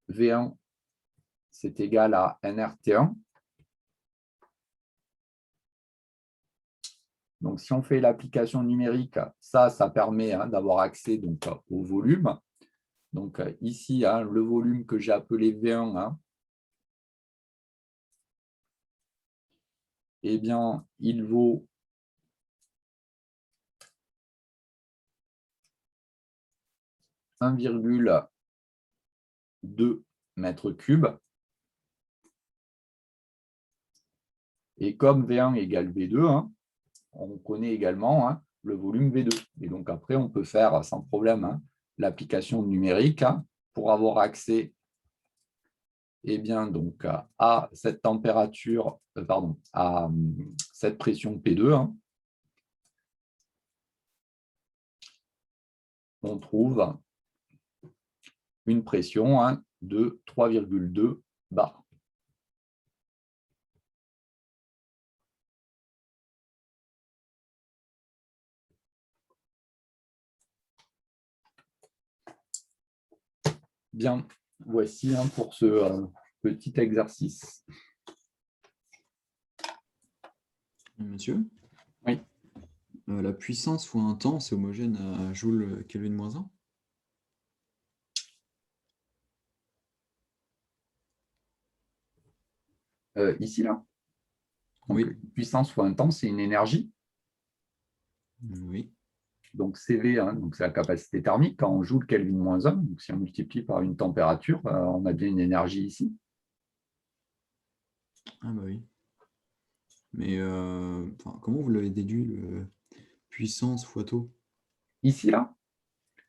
V1 c'est égal à nRT1. Donc, si on fait l'application numérique, ça permet d'avoir accès au volume. Donc, ici, le volume que j'ai appelé V1, eh bien, il vaut « 1,2 mètres cubes ». Et comme V1 égale V2, on connaît également le volume V2. Et donc après, on peut faire sans problème l'application numérique pour avoir accès à cette température, à cette pression P2. On trouve une pression de 3,2 bar. Bien, voici pour ce petit exercice. Monsieur? Oui. La puissance fois un temps, c'est homogène à Joule Kelvin moins 1? Ici, là. Donc, oui. Puissance fois un temps, c'est une énergie. Oui. Donc CV, c'est la capacité thermique. Quand on joue le Kelvin moins 1, donc si on multiplie par une température, on a bien une énergie ici. Ah bah oui. Mais comment vous l'avez déduit, le puissance fois taux? Ici, là?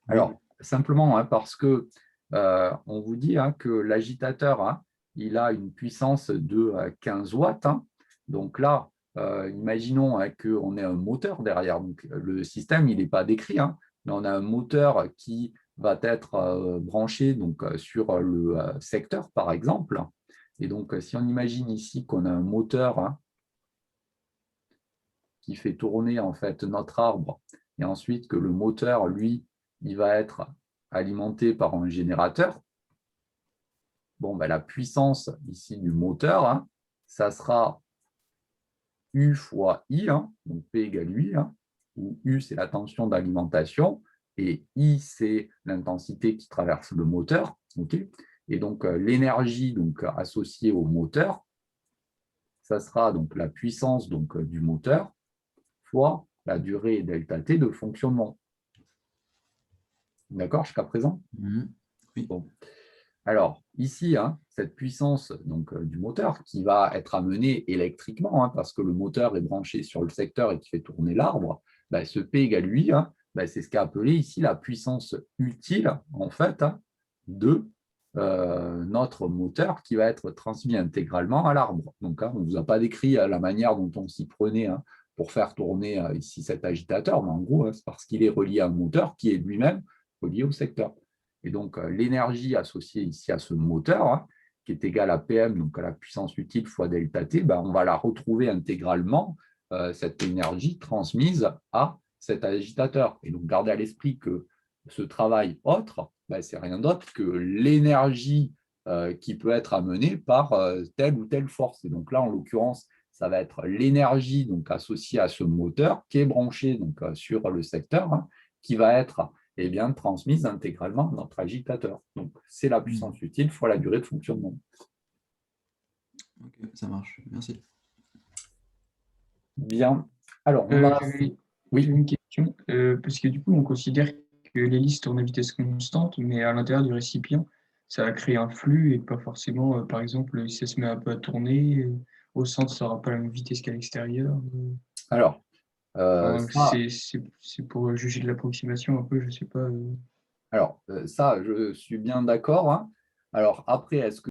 Oui. Alors, simplement parce que on vous dit que l'agitateur, il a une puissance de 15 watts. Donc là, imaginons qu'on ait un moteur derrière. Donc, le système, il n'est pas décrit, mais on a un moteur qui va être branché sur le secteur, par exemple. Et donc, si on imagine ici qu'on a un moteur qui fait tourner en fait notre arbre, et ensuite que le moteur, lui, il va être alimenté par un générateur, la puissance ici du moteur, ça sera U fois I, donc P égale U, où U, c'est la tension d'alimentation, et I, c'est l'intensité qui traverse le moteur. Et donc, l'énergie associée au moteur, ça sera la puissance du moteur fois la durée delta T de fonctionnement. D'accord jusqu'à présent? Oui. Bon. Alors, ici, cette puissance du moteur qui va être amenée électriquement, parce que le moteur est branché sur le secteur et qui fait tourner l'arbre, ce P égale UI, c'est ce qu'a appelé ici la puissance utile, en fait, de notre moteur qui va être transmis intégralement à l'arbre. Donc, on ne vous a pas décrit la manière dont on s'y prenait pour faire tourner ici cet agitateur, mais en gros, c'est parce qu'il est relié à un moteur qui est lui-même relié au secteur. Et donc, l'énergie associée ici à ce moteur, qui est égale à PM, donc à la puissance utile fois delta T, on va la retrouver intégralement, cette énergie transmise à cet agitateur. Et donc, gardez à l'esprit que ce travail autre, c'est rien d'autre que l'énergie qui peut être amenée par telle ou telle force. Et donc là, en l'occurrence, ça va être l'énergie donc associée à ce moteur qui est branché donc, sur le secteur, qui va être transmise intégralement à notre agitateur. Donc, c'est la puissance utile fois la durée de fonctionnement. Ok, ça marche. Merci. Bien. Alors, on va... Oui, j'ai une question, parce que du coup, on considère que l'hélice tourne à vitesse constante, mais à l'intérieur du récipient, ça va créer un flux et pas forcément, par exemple, si ça se met un peu à tourner, au centre, ça n'aura pas la même vitesse qu'à l'extérieur. Alors, c'est pour juger de l'approximation un peu, je ne sais pas. Alors, ça, je suis bien d'accord. Alors, après, est-ce que